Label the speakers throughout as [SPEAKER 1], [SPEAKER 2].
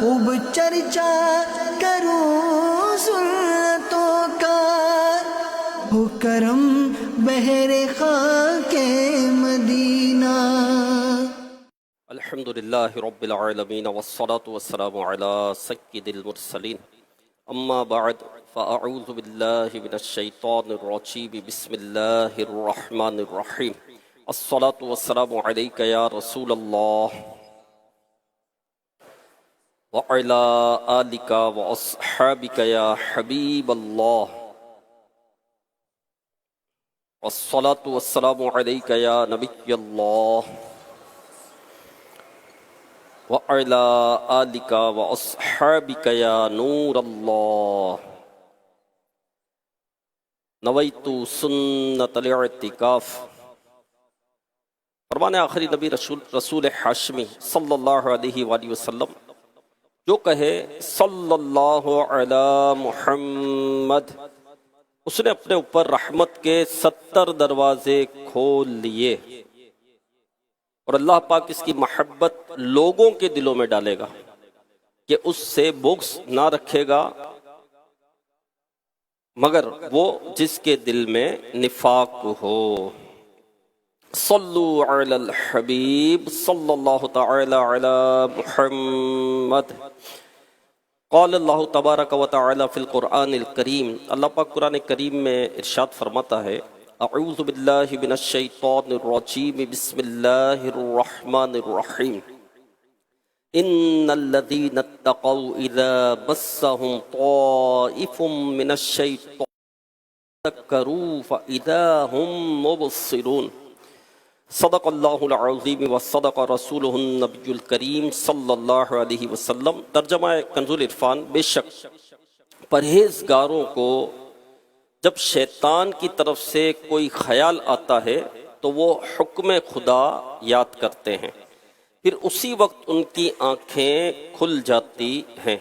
[SPEAKER 1] خوب چرچا کروں سنتوں کا، ہو کرم بہر خاک مدینہ۔
[SPEAKER 2] الحمدللہ رب العالمین والصلاة والسلام علی سید المرسلین، اما بعد فاعوذ باللہ من الشیطان الرجیم، بسم اللہ الرحمن الرحیم۔ الصلاة والسلام علیک یا رسول اللہ وعلی آلک واصحابک یا حبیب اللہ، والصلاة والسلام علیک یا نبی اللہ وَعَلَىٰ آلِكَ وَأَصْحَابِكَ يَا نُورَ اللَّهِ نویت سنت الاعتکاف۔ فرمان آخری نبی رسول ہاشمی صلی اللہ علیہ وآلہ وسلم، جو کہے صلی اللہ علی محمد، اس نے اپنے اوپر رحمت کے 70 دروازے کھول لیے، اور اللہ پاک اس کی محبت لوگوں کے دلوں میں ڈالے گا کہ اس سے بغض نہ رکھے گا مگر وہ جس کے دل میں نفاق ہو۔ صلو علی الحبیب صلی اللہ تعالی علی محمد۔ قال اللہ تبارک و تعالی فی القرآن الکریم، اللہ پاک قرآن کریم میں ارشاد فرماتا ہے، اعوذ باللہ من الشیطان الرجیم، بسم اللہ الرحمن الرحیم۔ ان الذین اتقوا اذا مسهم طائف من الشیطان تذکروا فاذا هم مبصرون۔ صدق اللہ العظیم وصدق رسولہ النبی الکریم صلی اللہ علیہ وسلم۔ ترجمہ کنز العرفان، بے شک پرہیزگاروں کو جب شیطان کی طرف سے کوئی خیال آتا ہے تو وہ حکم خدا یاد کرتے ہیں، پھر اسی وقت ان کی آنکھیں کھل جاتی ہیں۔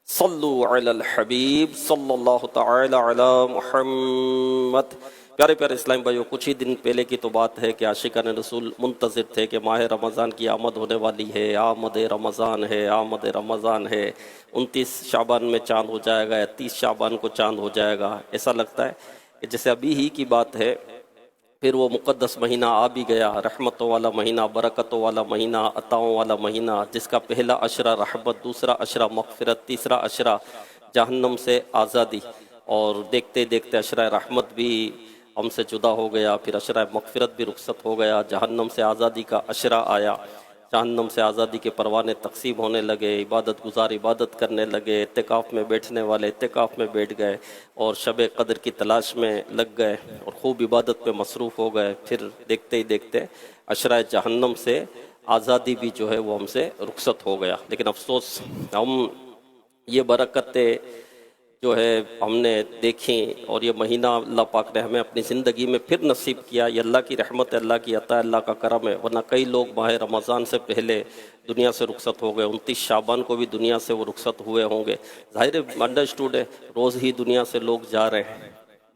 [SPEAKER 2] صلو علی الحبیب صلی اللہ تعالی علی محمد۔ پیارے پیارے اسلام بھائیو، کچھ ہی دن پہلے کی تو بات ہے کہ عاشقان رسول منتظر تھے کہ ماہ رمضان کی آمد ہونے والی ہے، آمد رمضان ہے، آمد رمضان ہے، 29 شعبان میں چاند ہو جائے گا یا 30 شعبان کو چاند ہو جائے گا۔ ایسا لگتا ہے کہ جیسے ابھی ہی کی بات ہے، پھر وہ مقدس مہینہ آ بھی گیا، رحمتوں والا مہینہ، برکتوں والا مہینہ، عطاؤں والا مہینہ، جس کا پہلا عشرہ رحمت، دوسرا عشرہ مغفرت، تیسرا عشرہ جہنم سے آزادی، اور دیکھتے دیکھتے عشرہ رحمت بھی ہم سے جدا ہو گیا، پھر عشرہ مغفرت بھی رخصت ہو گیا، جہنم سے آزادی کا عشرہ آیا، جہنم سے آزادی کے پروانے تقسیم ہونے لگے، عبادت گزار عبادت کرنے لگے، اعتکاف میں بیٹھنے والے اعتکاف میں بیٹھ گئے، اور شب قدر کی تلاش میں لگ گئے اور خوب عبادت پہ مصروف ہو گئے۔ پھر دیکھتے ہی دیکھتے عشرہ جہنم سے آزادی بھی جو ہے وہ ہم سے رخصت ہو گیا۔ لیکن افسوس، ہم یہ برکتیں جو ہے ہم نے دیکھیں، اور یہ مہینہ اللہ پاک نے ہمیں اپنی زندگی میں پھر نصیب کیا، یہ اللہ کی رحمت ہے، اللہ کی عطا ہے، اللہ کا کرم ہے، ورنہ کئی لوگ ماہ رمضان سے پہلے دنیا سے رخصت ہو گئے، 29 شعبان کو بھی دنیا سے وہ رخصت ہوئے ہوں گے۔ ظاہر انڈرسٹوڈ ہے، روز ہی دنیا سے لوگ جا رہے ہیں،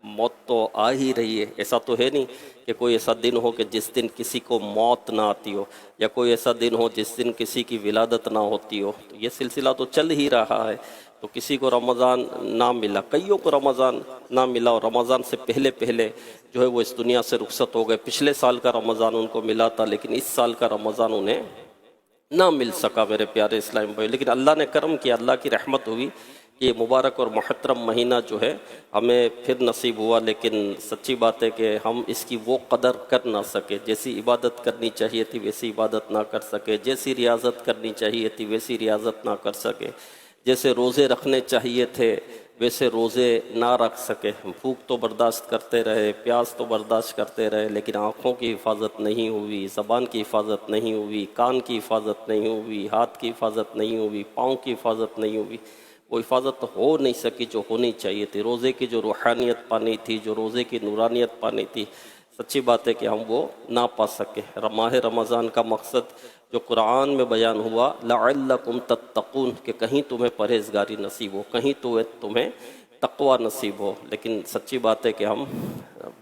[SPEAKER 2] موت تو آ ہی رہی ہے۔ ایسا تو ہے نہیں کہ کوئی ایسا دن ہو کہ جس دن کسی کو موت نہ آتی ہو، یا کوئی ایسا دن ہو جس دن کسی کی ولادت نہ ہوتی ہو، تو یہ سلسلہ تو چل ہی رہا ہے۔ تو کسی کو رمضان نہ ملا، کئیوں کو رمضان نہ ملا، اور رمضان سے پہلے پہلے جو ہے وہ اس دنیا سے رخصت ہو گئے۔ پچھلے سال کا رمضان ان کو ملا تھا، لیکن اس سال کا رمضان انہیں نہ مل سکا میرے پیارے اسلام بھائی۔ لیکن اللہ نے کرم کیا، اللہ کی رحمت ہوئی کہ یہ مبارک اور محترم مہینہ جو ہے ہمیں پھر نصیب ہوا۔ لیکن سچی بات ہے کہ ہم اس کی وہ قدر کر نہ سکے، جیسی عبادت کرنی چاہیے تھی ویسی عبادت نہ کر سکے، جیسی ریاضت کرنی چاہیے تھی ویسی ریاضت نہ کر سکے، جیسے روزے رکھنے چاہیے تھے ویسے روزے نہ رکھ سکے۔ بھوک تو برداشت کرتے رہے، پیاس تو برداشت کرتے رہے، لیکن آنکھوں کی حفاظت نہیں ہوئی، زبان کی حفاظت نہیں ہوئی، کان کی حفاظت نہیں ہوئی، ہاتھ کی حفاظت نہیں ہوئی، پاؤں کی حفاظت نہیں ہوئی۔ وہ حفاظت ہو نہیں سکی جو ہونی چاہیے تھی۔ روزے کی جو روحانیت پانی تھی، جو روزے کی نورانیت پانی تھی، سچی بات ہے کہ ہم وہ نہ پا سکے۔ ماہ رمضان کا مقصد جو قرآن میں بیان ہوا، لعلکم تتقون، کہ کہیں تمہیں پرہیزگاری نصیب ہو، کہیں تمہیں تقوی نصیب ہو، لیکن سچی بات ہے کہ ہم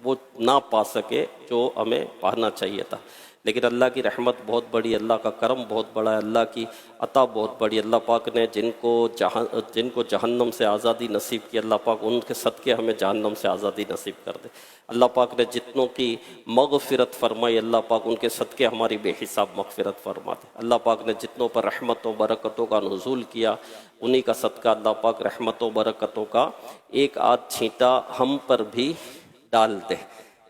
[SPEAKER 2] وہ نہ پا سکے جو ہمیں پانا چاہیے تھا۔ لیکن اللہ کی رحمت بہت بڑی، اللہ کا کرم بہت بڑا ہے، اللہ کی عطا بہت بڑی۔ اللہ پاک نے جن کو جہنم سے آزادی نصیب کی، اللہ پاک ان کے صدقے ہمیں جہنم سے آزادی نصیب کر دے۔ اللہ پاک نے جتنوں کی مغفرت فرمائی، اللہ پاک ان کے صدقے ہماری بے حساب مغفرت فرما دے۔ اللہ پاک نے جتنوں پر رحمت و برکتوں کا نزول کیا، انہی کا صدقہ اللہ پاک رحمت و برکتوں کا ایک آدھ چھینٹا ہم پر بھی ڈال دے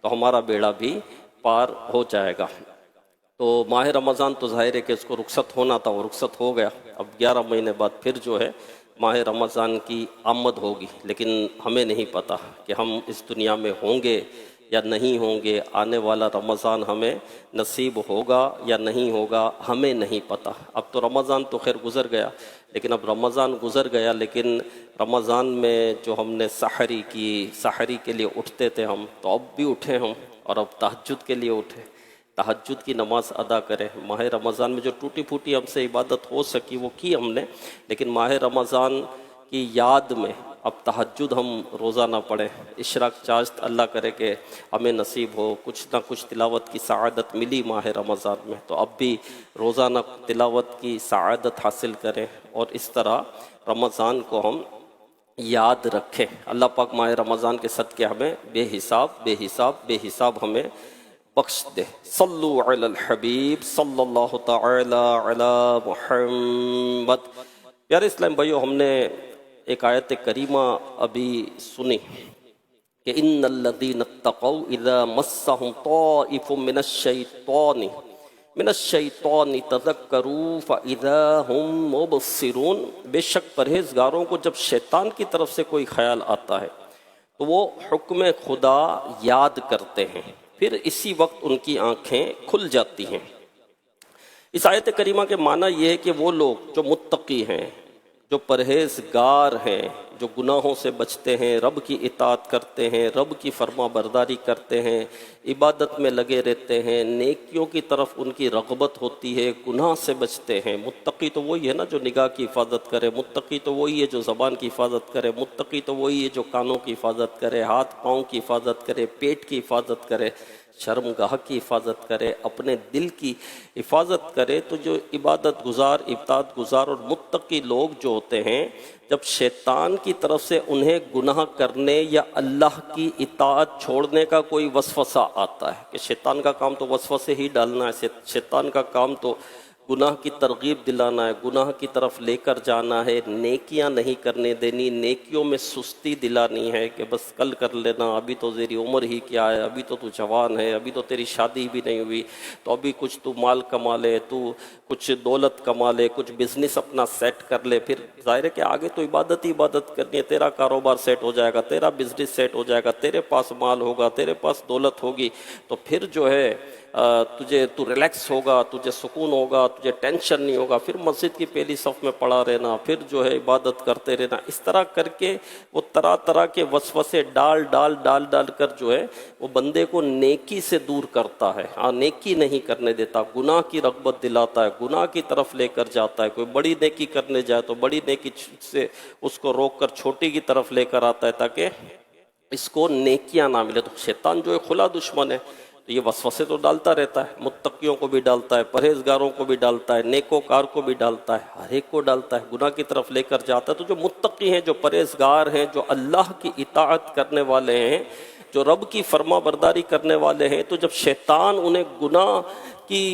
[SPEAKER 2] تو ہمارا بیڑا بھی پار ہو جائے گا۔ تو ماہ رمضان تو ظاہر ہے کہ اس کو رخصت ہونا تھا، وہ رخصت ہو گیا۔ اب 11 مہینے بعد پھر جو ہے ماہ رمضان کی آمد ہوگی، لیکن ہمیں نہیں پتہ کہ ہم اس دنیا میں ہوں گے یا نہیں ہوں گے، آنے والا رمضان ہمیں نصیب ہوگا یا نہیں ہوگا ہمیں نہیں پتہ۔ اب تو رمضان تو خیر گزر گیا، لیکن اب رمضان گزر گیا، لیکن رمضان میں جو ہم نے سحری کی، سحری کے لیے اٹھتے تھے ہم، تو اب بھی اٹھے ہم، اور اب تہجد کے لیے اٹھے، تہجد کی نماز ادا کریں۔ ماہ رمضان میں جو ٹوٹی پھوٹی ہم سے عبادت ہو سکی وہ کی ہم نے، لیکن ماہ رمضان کی یاد میں اب تہجد ہم روزہ نہ پڑھیں۔ اشراق چاشت اللہ کرے کہ ہمیں نصیب ہو، کچھ نہ کچھ تلاوت کی سعادت ملی ماہ رمضان میں، تو اب بھی روزانہ تلاوت کی سعادت حاصل کریں، اور اس طرح رمضان کو ہم یاد رکھیں۔ اللہ پاک ماہ رمضان کے صدقے ہمیں بے حساب ہمیں بخش دے۔ صلو علی الحبیب صلی اللہ تعالی علی محمد۔ پیارے اسلام بھائیو، ہم نے ایک آیت کریمہ ابھی سنی کہ ان الذین اتقوا اذا مسهم طائف من الشیطان تذکروا فاذا هم مبصرون۔ بے شک پرہیزگاروں کو جب شیطان کی طرف سے کوئی خیال آتا ہے تو وہ حکم خدا یاد کرتے ہیں، پھر اسی وقت ان کی آنکھیں کھل جاتی ہیں۔ اس آیت کریمہ کے معنی یہ ہے کہ وہ لوگ جو متقی ہیں، جو پرہیزگار ہیں، جو گناہوں سے بچتے ہیں، رب کی اطاعت کرتے ہیں، رب کی فرما برداری کرتے ہیں، عبادت میں لگے رہتے ہیں، نیکیوں کی طرف ان کی رغبت ہوتی ہے، گناہ سے بچتے ہیں۔ متقی تو وہی ہے نا جو نگاہ کی حفاظت کرے، متقی تو وہی ہے جو زبان کی حفاظت کرے، متقی تو وہی ہے جو کانوں کی حفاظت کرے، ہاتھ پاؤں کی حفاظت کرے، پیٹ کی حفاظت کرے، شرم گاہ کی حفاظت کرے، اپنے دل کی حفاظت کرے۔ تو جو عبادت گزار، اطاعت گزار اور متقی لوگ جو ہوتے ہیں، جب شیطان کی طرف سے انہیں گناہ کرنے یا اللہ کی اطاعت چھوڑنے کا کوئی وسوسہ آتا ہے، کہ شیطان کا کام تو وسوسے ہی ڈالنا ہے، شیطان کا کام تو گناہ کی ترغیب دلانا ہے، گناہ کی طرف لے کر جانا ہے، نیکیاں نہیں کرنے دینی، نیکیوں میں سستی دلانی ہے کہ بس کل کر لینا، ابھی تو تیری عمر ہی کیا ہے، ابھی تو جوان ہے، ابھی تو تیری شادی بھی نہیں ہوئی، تو ابھی کچھ تو مال کما لے، تو کچھ دولت کما لے، کچھ بزنس اپنا سیٹ کر لے، پھر ظاہر ہے کہ آگے تو عبادت ہی عبادت کرنی ہے، تیرا کاروبار سیٹ ہو جائے گا، تیرا بزنس سیٹ ہو جائے گا، تیرے پاس مال ہوگا، تیرے پاس دولت ہوگی، تو پھر جو ہے تو ریلیکس ہوگا، تجھے سکون ہوگا، تجھے ٹینشن نہیں ہوگا، پھر مسجد کی پہلی صف میں پڑا رہنا، پھر جو ہے عبادت کرتے رہنا۔ اس طرح کر کے وہ طرح طرح کے وسوسے ڈال کر جو ہے وہ بندے کو نیکی سے دور کرتا ہے، نیکی نہیں کرنے دیتا، گناہ کی رغبت دلاتا ہے، گناہ کی طرف لے کر جاتا ہے۔ کوئی بڑی نیکی کرنے جائے تو بڑی نیکی سے اس کو روک کر چھوٹی کی طرف لے کر آتا ہے تاکہ اس کو نیکیاں نہ ملے۔ تو شیطان جو ہے کھلا دشمن ہے، تو یہ وسوسے تو ڈالتا رہتا ہے، متقیوں کو بھی ڈالتا ہے، پرہیزگاروں کو بھی ڈالتا ہے، نیکوکار کو بھی ڈالتا ہے، ہر ایک کو ڈالتا ہے، گناہ کی طرف لے کر جاتا ہے۔ تو جو متقی ہیں، جو پرہیزگار ہیں، جو اللہ کی اطاعت کرنے والے ہیں، جو رب کی فرما برداری کرنے والے ہیں، تو جب شیطان انہیں گناہ کی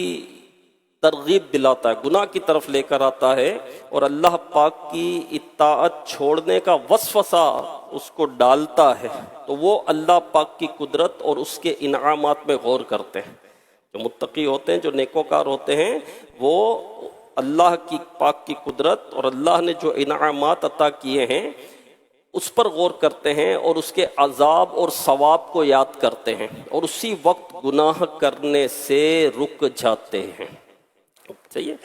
[SPEAKER 2] ترغیب دلاتا ہے، گناہ کی طرف لے کر آتا ہے اور اللہ پاک کی اطاعت چھوڑنے کا وسوسہ اس کو ڈالتا ہے، تو وہ اللہ پاک کی قدرت اور اس کے انعامات میں غور کرتے ہیں۔ جو متقی ہوتے ہیں، جو نیکوکار ہوتے ہیں، وہ اللہ کی پاک کی قدرت اور اللہ نے جو انعامات عطا کیے ہیں اس پر غور کرتے ہیں اور اس کے عذاب اور ثواب کو یاد کرتے ہیں، اور اسی وقت گناہ کرنے سے رک جاتے ہیں۔ صحیح ہے،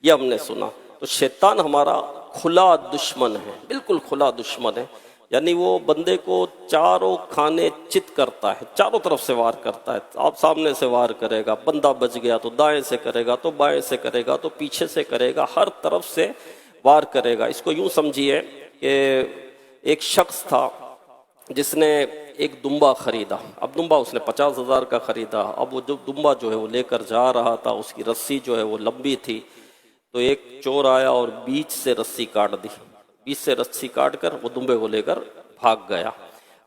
[SPEAKER 2] یہ ہم نے سنا۔ تو شیطان ہمارا کھلا دشمن ہے، بالکل کھلا دشمن ہے، یعنی وہ بندے کو چاروں کھانے چت کرتا ہے، چاروں طرف سے وار کرتا ہے۔ آپ سامنے سے وار کرے گا، بندہ بچ گیا تو دائیں سے کرے گا، تو بائیں سے کرے گا، تو پیچھے سے کرے گا، ہر طرف سے وار کرے گا۔ اس کو یوں سمجھیے کہ ایک شخص تھا، جس نے ایک دمبا خریدا. اب دمبا اس نے 50,000 کا خریدا. اب وہ جو دمبا جو ہے وہ لے کر جا رہا تھا، اس کی رسی جو ہے وہ لمبی تھی، تو ایک چور آیا اور بیچ سے رسی کاٹ دی. بیچ سے رسی کاٹ کر وہ دمبے کو لے کر بھاگ گیا.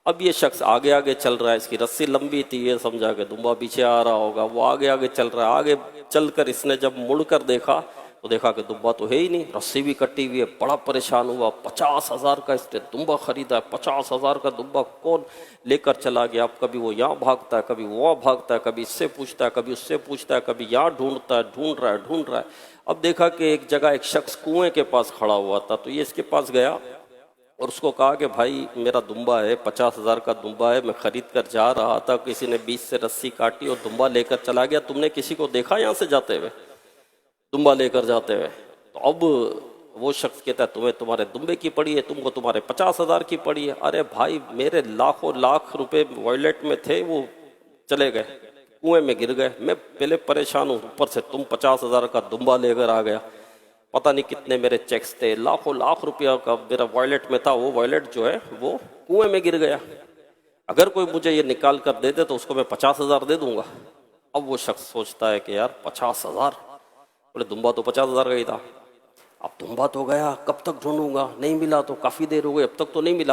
[SPEAKER 2] اب یہ شخص آگے آگے چل رہا ہے، اس کی رسی لمبی تھی، یہ سمجھا کہ دمبا پیچھے آ رہا ہوگا. وہ آگے آگے چل رہا ہے. آگے چل کر اس نے جب مڑ کر دیکھا تو دیکھا کہ دمبا تو ہے ہی نہیں، رسی بھی کٹی ہوئی ہے. بڑا پریشان ہوا. 50,000 کا اس نے دمبا خریدا ہے، 50,000 کا دمبا کون لے کر چلا گیا؟ اب کبھی وہ یہاں بھاگتا ہے، کبھی وہاں بھاگتا ہے، کبھی اس سے پوچھتا ہے، کبھی اس سے پوچھتا ہے، کبھی یہاں ڈھونڈتا ہے، ڈھونڈ رہا ہے. اب دیکھا کہ ایک جگہ ایک شخص کنویں کے پاس کھڑا ہوا تھا، تو یہ اس کے پاس گیا اور اس کو کہا کہ بھائی میرا دمبا ہے، 50,000 کا دمبا ہے، میں خرید کر جا رہا تھا، کسی نے بیچ سے رسی کاٹی اور دمبا لے کر چلا گیا. تم نے کسی کو دیکھا یہاں سے جاتے ہوئے دمبا لے کر جاتے ہوئے؟ تو اب وہ شخص کہتا ہے تمہیں تمہارے دمبے کی پڑی ہے، تم کو تمہارے 50,000 کی پڑی ہے. ارے بھائی میرے لاکھوں لاکھ روپے وائلیٹ میں تھے، وہ چلے گئے، کنویں میں گر گئے. میں پہلے پریشان ہوں، اوپر سے تم 50,000 کا دمبا لے کر آ گیا. پتہ نہیں کتنے میرے چیکس تھے، لاکھوں لاکھ روپیہ کا میرا وائلیٹ میں تھا، وہ وائلیٹ جو ہے وہ کنویں میں گر گیا. اگر کوئی مجھے یہ نکال کر دے دے تو اس کو میں 50,000 دے دوں گا. اب وہ شخص سوچتا ہے کہ یار 50,000، بولے دمبا تو 50,000 کا ہی تھا. اب دمبا تو گیا، کب تک ڈھونڈوں گا؟ نہیں ملا تو کافی دیر ہو گئی، اب تک تو نہیں ملا.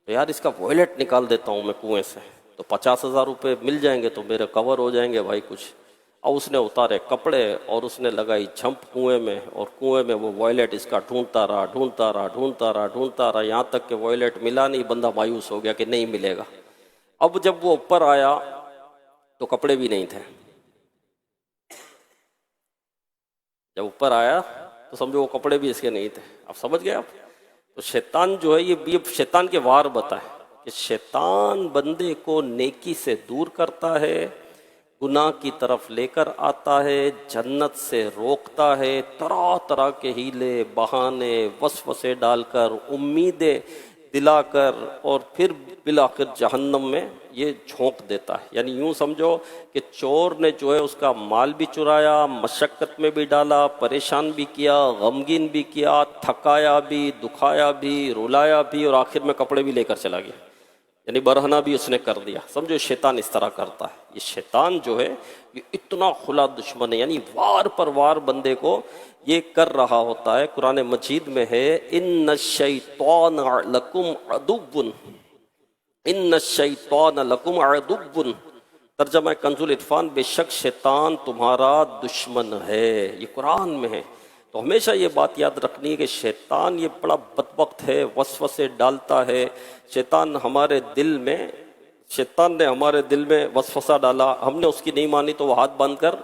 [SPEAKER 2] تو یار اس کا وائلیٹ نکال دیتا ہوں میں کنویں سے، تو 50,000 روپے مل جائیں گے، تو میرے کور ہو جائیں گے بھائی کچھ. اور اس نے اتارے کپڑے اور اس نے لگائی جھمپ کنویں میں، اور کنویں میں وہ وائلیٹ اس کا ڈھونڈتا رہا، یہاں تک کہ وائلیٹ ملا نہیں. بندہ مایوس ہو گیا کہ نہیں ملے گا. اب جب وہ اوپر آیا تو کپڑے بھی نہیں تھے. جب اوپر آیا تو سمجھو وہ کپڑے بھی اس کے نہیں تھے. اب سمجھ گئے آپ؟ تو شیطان جو ہے یہ شیطان کے وار بتائے کہ شیطان بندے کو نیکی سے دور کرتا ہے، گناہ کی طرف لے کر آتا ہے، جنت سے روکتا ہے، طرح طرح کے ہیلے بہانے وسوسے ڈال کر، امیدیں دلا کر، اور پھر بالآخر جہنم میں یہ جھونک دیتا ہے. یعنی یوں سمجھو کہ چور نے جو ہے اس کا مال بھی چرایا، مشقت میں بھی ڈالا، پریشان بھی کیا، غمگین بھی کیا، تھکایا بھی، دکھایا بھی، رلایا بھی، اور آخر میں کپڑے بھی لے کر چلا گیا. یعنی برہنہ بھی اس نے کر دیا. سمجھو شیطان اس طرح کرتا ہے. یہ شیطان جو ہے یہ اتنا کھلا دشمن ہے، یعنی وار پر وار بندے کو یہ کر رہا ہوتا ہے. قرآن مجید میں ہے ان الشیطان لکم عدو، ان الشیطان لکم عدو. ترجمہ کنز العرفان، بے شک شیطان تمہارا دشمن ہے. یہ قرآن میں ہے. تو ہمیشہ یہ بات یاد رکھنی ہے کہ شیطان یہ بڑا بدبخت ہے، وسوسے ڈالتا ہے. شیطان نے ہمارے دل میں وسوسہ ڈالا، ہم نے اس کی نہیں مانی تو وہ ہاتھ باندھ کر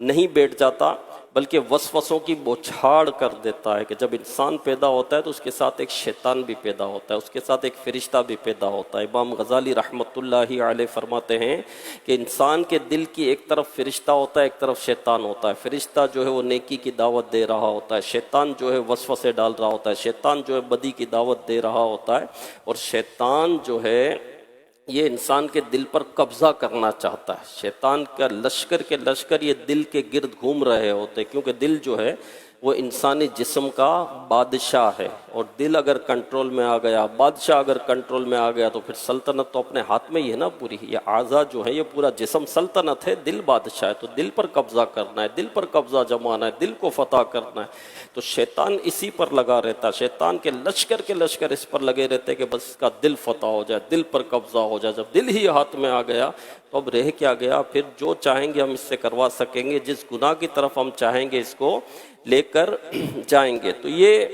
[SPEAKER 2] نہیں بیٹھ جاتا، بلکہ وسوسوں کی بوچھاڑ کر دیتا ہے. کہ جب انسان پیدا ہوتا ہے تو اس کے ساتھ ایک شیطان بھی پیدا ہوتا ہے، اس کے ساتھ ایک فرشتہ بھی پیدا ہوتا ہے. امام غزالی رحمۃ اللہ علیہ فرماتے ہیں کہ انسان کے دل کی ایک طرف فرشتہ ہوتا ہے، ایک طرف شیطان ہوتا ہے. فرشتہ جو ہے وہ نیکی کی دعوت دے رہا ہوتا ہے، شیطان جو ہے وسوسے ڈال رہا ہوتا ہے، شیطان جو ہے بدی کی دعوت دے رہا ہوتا ہے. اور شیطان جو ہے یہ انسان کے دل پر قبضہ کرنا چاہتا ہے. شیطان کا لشکر کے لشکر یہ دل کے گرد گھوم رہے ہوتے، کیونکہ دل جو ہے وہ انسانی جسم کا بادشاہ ہے. اور دل اگر کنٹرول میں آ گیا، بادشاہ اگر کنٹرول میں آ گیا، تو پھر سلطنت تو اپنے ہاتھ میں ہی ہے نا پوری. یہ اعضاء جو ہے یہ پورا جسم سلطنت ہے، دل بادشاہ ہے. تو دل پر قبضہ کرنا ہے، دل پر قبضہ جمانا ہے، دل کو فتح کرنا ہے. تو شیطان اسی پر لگا رہتا ہے. شیطان کے لشکر اس پر لگے رہتے کہ بس اس کا دل فتح ہو جائے، دل پر قبضہ ہو جائے. جب دل ہی ہاتھ میں آ گیا تو اب رہ کیا گیا؟ پھر جو چاہیں گے ہم اس سے کروا سکیں گے، جس گناہ کی طرف ہم چاہیں گے اس کو لے کر جائیں گے. تو یہ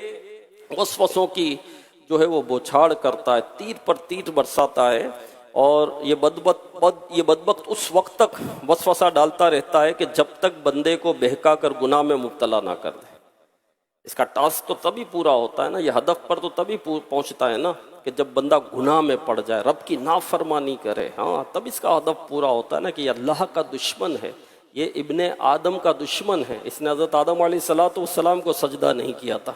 [SPEAKER 2] وسوسوں کی جو ہے وہ بوچھاڑ کرتا ہے، تیر پر تیر برساتا ہے. اور یہ بدبخت اس وقت تک وسوسہ ڈالتا رہتا ہے کہ جب تک بندے کو بہکا کر گناہ میں مبتلا نہ کر دے. اس کا ٹاسک تو تبھی پورا ہوتا ہے نا، یہ ہدف پر تو تبھی پہنچتا ہے نا کہ جب بندہ گناہ میں پڑ جائے، رب کی نافرمانی کرے. ہاں تب اس کا ہدف پورا ہوتا ہے نا کہ یہ اللہ کا دشمن ہے، یہ ابن آدم کا دشمن ہے. اس نے حضرت آدم علیہ السلام کو سجدہ نہیں کیا تھا،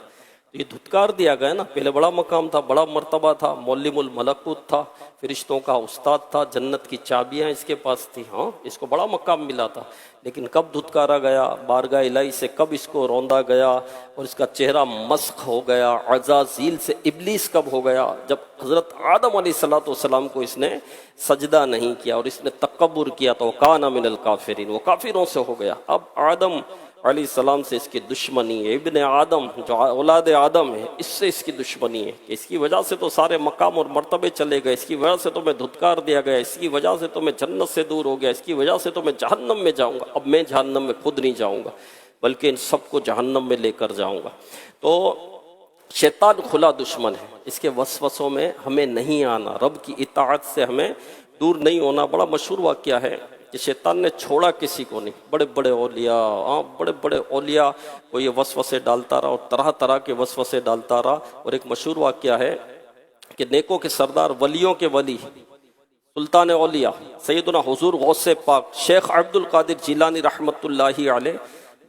[SPEAKER 2] تو یہ دھتکار دیا گیا نا. پہلے بڑا مقام تھا، بڑا مرتبہ تھا، معلم الملکوت تھا، فرشتوں کا استاد تھا، جنت کی چابیاں اس کے پاس تھی. ہاں اس کو بڑا مقام ملا تھا. لیکن کب دھتکارا گیا بارگاہ الہی سے، کب اس کو روندا گیا اور اس کا چہرہ مسخ ہو گیا. عزازیل سے ابلیس کب ہو گیا؟ جب حضرت آدم علیہ السلام کو اس نے سجدہ نہیں کیا اور اس نے تکبر کیا تو کان من الکافرین، وہ کافروں سے ہو گیا. اب آدم علیہ السلام سے اس کی دشمنی ہے، ابن آدم جو اولاد آدم ہے اس سے اس کی دشمنی ہے کہ اس کی وجہ سے تو سارے مقام اور مرتبے چلے گئے، اس کی وجہ سے تو میں دھتکار دیا گیا، اس کی وجہ سے تو میں جنت سے دور ہو گیا، اس کی وجہ سے تو میں جہنم میں جاؤں گا. اب میں جہنم میں خود نہیں جاؤں گا بلکہ ان سب کو جہنم میں لے کر جاؤں گا. تو شیطان کھلا دشمن ہے، اس کے وسوسوں میں ہمیں نہیں آنا، رب کی اطاعت سے ہمیں دور نہیں ہونا. بڑا مشہور واقعہ ہے کہ شیطان نے چھوڑا کسی کو نہیں. بڑے بڑے اولیاء کو یہ وسوسے ڈالتا رہا اور طرح طرح کے وسوسے ڈالتا رہا. اور ایک مشہور واقعہ ہے کہ نیکوں کے سردار، ولیوں کے ولی، سلطان اولیاء سیدنا حضور غوث پاک شیخ عبد القادر جیلانی رحمۃ اللہ علیہ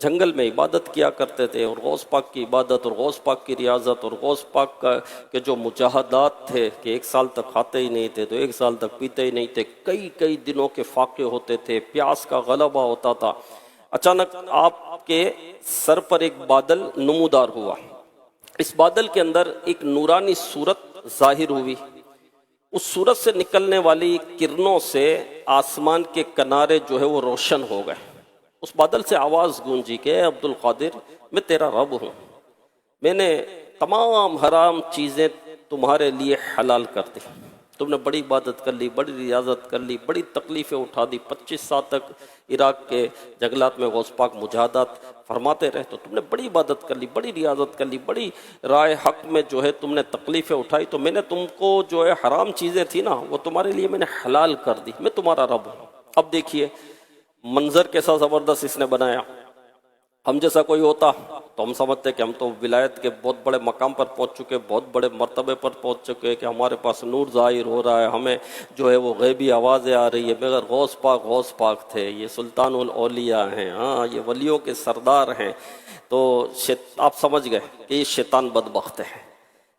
[SPEAKER 2] جنگل میں عبادت کیا کرتے تھے. اور غوث پاک کی عبادت اور غوث پاک کی ریاضت اور غوث پاک کے جو مجاہدات تھے کہ ایک سال تک کھاتے ہی نہیں تھے تو ایک سال تک پیتے ہی نہیں تھے، کئی دنوں کے فاقے ہوتے تھے، پیاس کا غلبہ ہوتا تھا. اچانک آپ کے سر پر ایک بادل نمودار ہوا. اس بادل کے اندر ایک نورانی صورت ظاہر ہوئی. اس صورت سے نکلنے والی کرنوں سے آسمان کے کنارے جو ہے وہ روشن ہو گئے. اس بادل سے آواز گونجی کہ اے عبد القادر، میں تیرا رب ہوں، میں نے تمام حرام چیزیں تمہارے لیے حلال کر دی. تم نے بڑی عبادت کر لی، بڑی ریاضت کر لی، بڑی تکلیفیں اٹھا دی، 25 سال تک عراق کے جنگلات میں غوث پاک مجاہدات فرماتے رہے، تو تم نے بڑی عبادت کر لی، بڑی ریاضت کر لی، بڑی رائے حق میں جو ہے تم نے تکلیفیں اٹھائی، تو میں نے تم کو جو ہے حرام چیزیں تھی نا وہ تمہارے لیے میں نے حلال کر دی، میں تمہارا رب ہوں. اب دیکھیے منظر کیسا زبردست اس نے بنایا. ہم جیسا کوئی ہوتا تو ہم سمجھتے کہ ہم تو ولایت کے بہت بڑے مقام پر پہنچ چکے، بہت بڑے مرتبے پر پہنچ چکے کہ ہمارے پاس نور ظاہر ہو رہا ہے، ہمیں جو ہے وہ غیبی آوازیں آ رہی ہے. مگر غوث پاک تھے، یہ سلطان الاولیاء ہیں، ہاں یہ ولیوں کے سردار ہیں. تو آپ سمجھ گئے کہ یہ شیطان بدبخت ہے.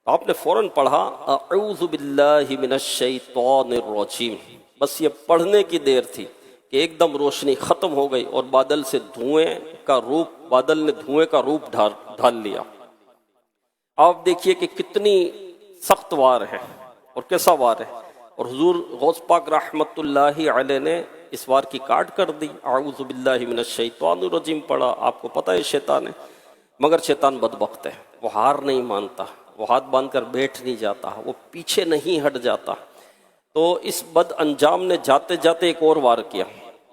[SPEAKER 2] آپ نے فوراً پڑھا اعوذ باللہ من الشیطان الرجیم. بس یہ پڑھنے کی دیر تھی کہ ایک دم روشنی ختم ہو گئی اور بادل نے دھوئیں کا روپ ڈھال لیا. آپ دیکھیے کہ کتنی سخت وار ہے اور کیسا وار ہے. اور حضور غوث پاک رحمت اللہ علیہ نے اس وار کی کاٹ کر دی. اعوذ باللہ من الشیطان الرجیم پڑھا. آپ کو پتہ ہے شیطان ہے، مگر شیطان بدبخت ہے، وہ ہار نہیں مانتا، وہ ہاتھ باندھ کر بیٹھ نہیں جاتا، وہ پیچھے نہیں ہٹ جاتا. تو اس بد انجام نے جاتے جاتے ایک اور وار کیا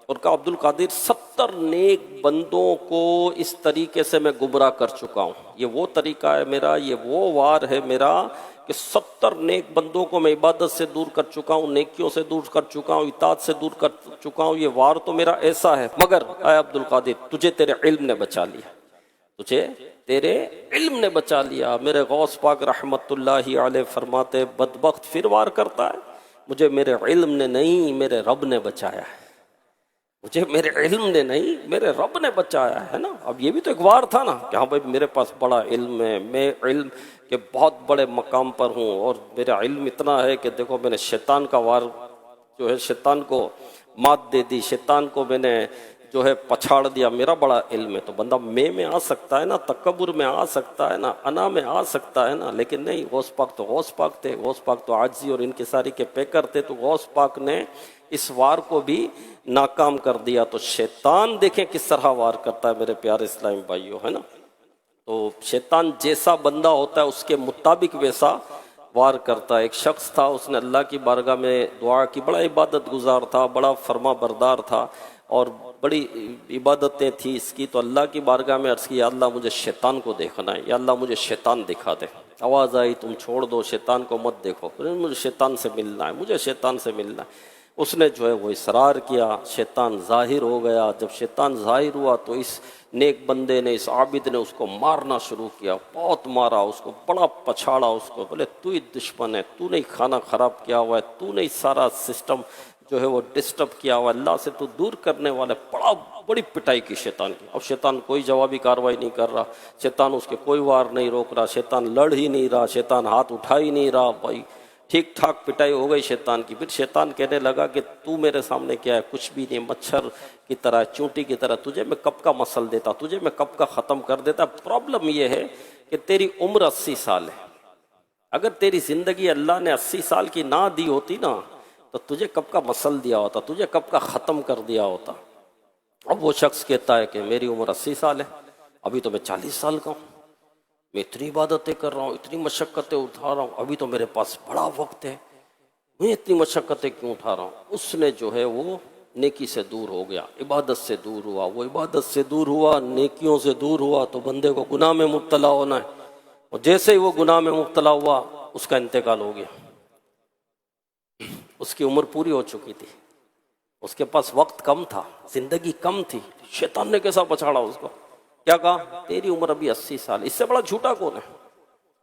[SPEAKER 2] اور کہا عبد القادر 70 نیک بندوں کو اس طریقے سے میں گمراہ کر چکا ہوں. یہ وہ طریقہ ہے میرا، یہ وہ وار ہے میرا کہ 70 نیک بندوں کو میں عبادت سے دور کر چکا ہوں، نیکیوں سے دور کر چکا ہوں، اطاعت سے دور کر چکا ہوں. یہ وار تو میرا ایسا ہے، مگر اے عبد القادر تجھے تیرے علم نے بچا لیا، تجھے تیرے علم نے بچا لیا. میرے غوث پاک رحمت اللہ علیہ فرماتے بدبخت پھر وار کرتا ہے، مجھے میرے علم نے نہیں میرے رب نے بچایا ہے، مجھے میرے علم نے نہیں میرے رب نے بچایا ہے نا. اب یہ بھی تو ایک وار تھا نا کہ ہاں بھائی میرے پاس بڑا علم ہے، میں علم کے بہت بڑے مقام پر ہوں اور میرا علم اتنا ہے کہ دیکھو میں نے شیطان کا وار جو ہے شیطان کو مات دے دی، شیطان کو میں نے جو ہے پچھاڑ دیا، میرا بڑا علم ہے. تو بندہ میں آ سکتا ہے نا، تکبر میں آ سکتا ہے نا، انا میں آ سکتا ہے نا، لیکن نہیں. غوث پاک تو غوث پاک تھے، غوث پاک تو عاجزی اور انکساری کے پیکر تھے. تو غوث پاک نے اس وار کو بھی ناکام کر دیا. تو شیطان دیکھیں کس طرح وار کرتا ہے میرے پیارے اسلامی بھائیوں، ہے نا. تو شیطان جیسا بندہ ہوتا ہے اس کے مطابق ویسا وار کرتا ہے. ایک شخص تھا، اس نے اللہ کی بارگاہ میں دعا کی، بڑا عبادت گزار تھا، بڑا فرما بردار تھا اور بڑی عبادتیں تھیں اس کی. تو اللہ کی بارگاہ میں عرض کی یا اللہ مجھے شیطان کو دیکھنا ہے، یا اللہ مجھے شیطان دکھا دے. آواز آئی تم چھوڑ دو شیطان کو مت دیکھو، مجھے شیطان سے ملنا ہے، مجھے شیطان سے ملنا ہے. اس نے جو ہے وہ اصرار کیا، شیطان ظاہر ہو گیا. جب شیطان ظاہر ہوا تو اس نیک بندے نے، اس عابد نے اس کو مارنا شروع کیا، بہت مارا اس کو، بڑا پچھاڑا اس کو. بولے تو ہی دشمن ہے، تو نے کھانا خراب کیا ہوا ہے، تو نے سارا سسٹم جو ہے وہ ڈسٹرب کیا ہوا ہے، اللہ سے تو دور کرنے والے. بڑی پٹائی کی شیطان کی. اب شیطان کوئی جوابی کاروائی نہیں کر رہا، شیطان اس کے کوئی وار نہیں روک رہا، شیطان لڑ ہی نہیں رہا، شیطان ہاتھ اٹھا ہی نہیں رہا. بھائی ٹھیک ٹھاک پٹائی ہو گئی شیطان کی. پھر شیطان کہنے لگا کہ تو میرے سامنے کیا ہے؟ کچھ بھی نہیں، مچھر کی طرح، چونٹی کی طرح. تجھے میں کب کا مسل دیتا، تجھے میں کب کا ختم کر دیتا. پرابلم یہ ہے کہ تیری عمر 80 سال ہے. اگر تیری زندگی اللہ نے 80 سال کی نہ دی ہوتی نا تو تجھے کب کا مسل دیا ہوتا، تجھے کب کا ختم کر دیا ہوتا. اب وہ شخص کہتا ہے کہ میری عمر 80 سال ہے، ابھی تو میں 40 سال کا ہوں، میں اتنی عبادتیں کر رہا ہوں، اتنی مشقتیں اٹھا رہا ہوں، ابھی تو میرے پاس بڑا وقت ہے، میں اتنی مشقتیں کیوں اٹھا رہا ہوں. اس نے جو ہے وہ نیکی سے دور ہو گیا، عبادت سے دور ہوا. وہ عبادت سے دور ہوا، نیکیوں سے دور ہوا تو بندے کو گناہ میں مبتلا ہونا ہے. اور جیسے ہی وہ گناہ میں مبتلا ہوا اس کا انتقال ہو گیا. اس کی عمر پوری ہو چکی تھی، اس کے پاس وقت کم تھا، زندگی کم تھی. شیطان نے کیسا پچھاڑا اس کو؟ کیا کہا؟ تیری عمر ابھی 80 سال. اس سے بڑا جھوٹا کون ہے؟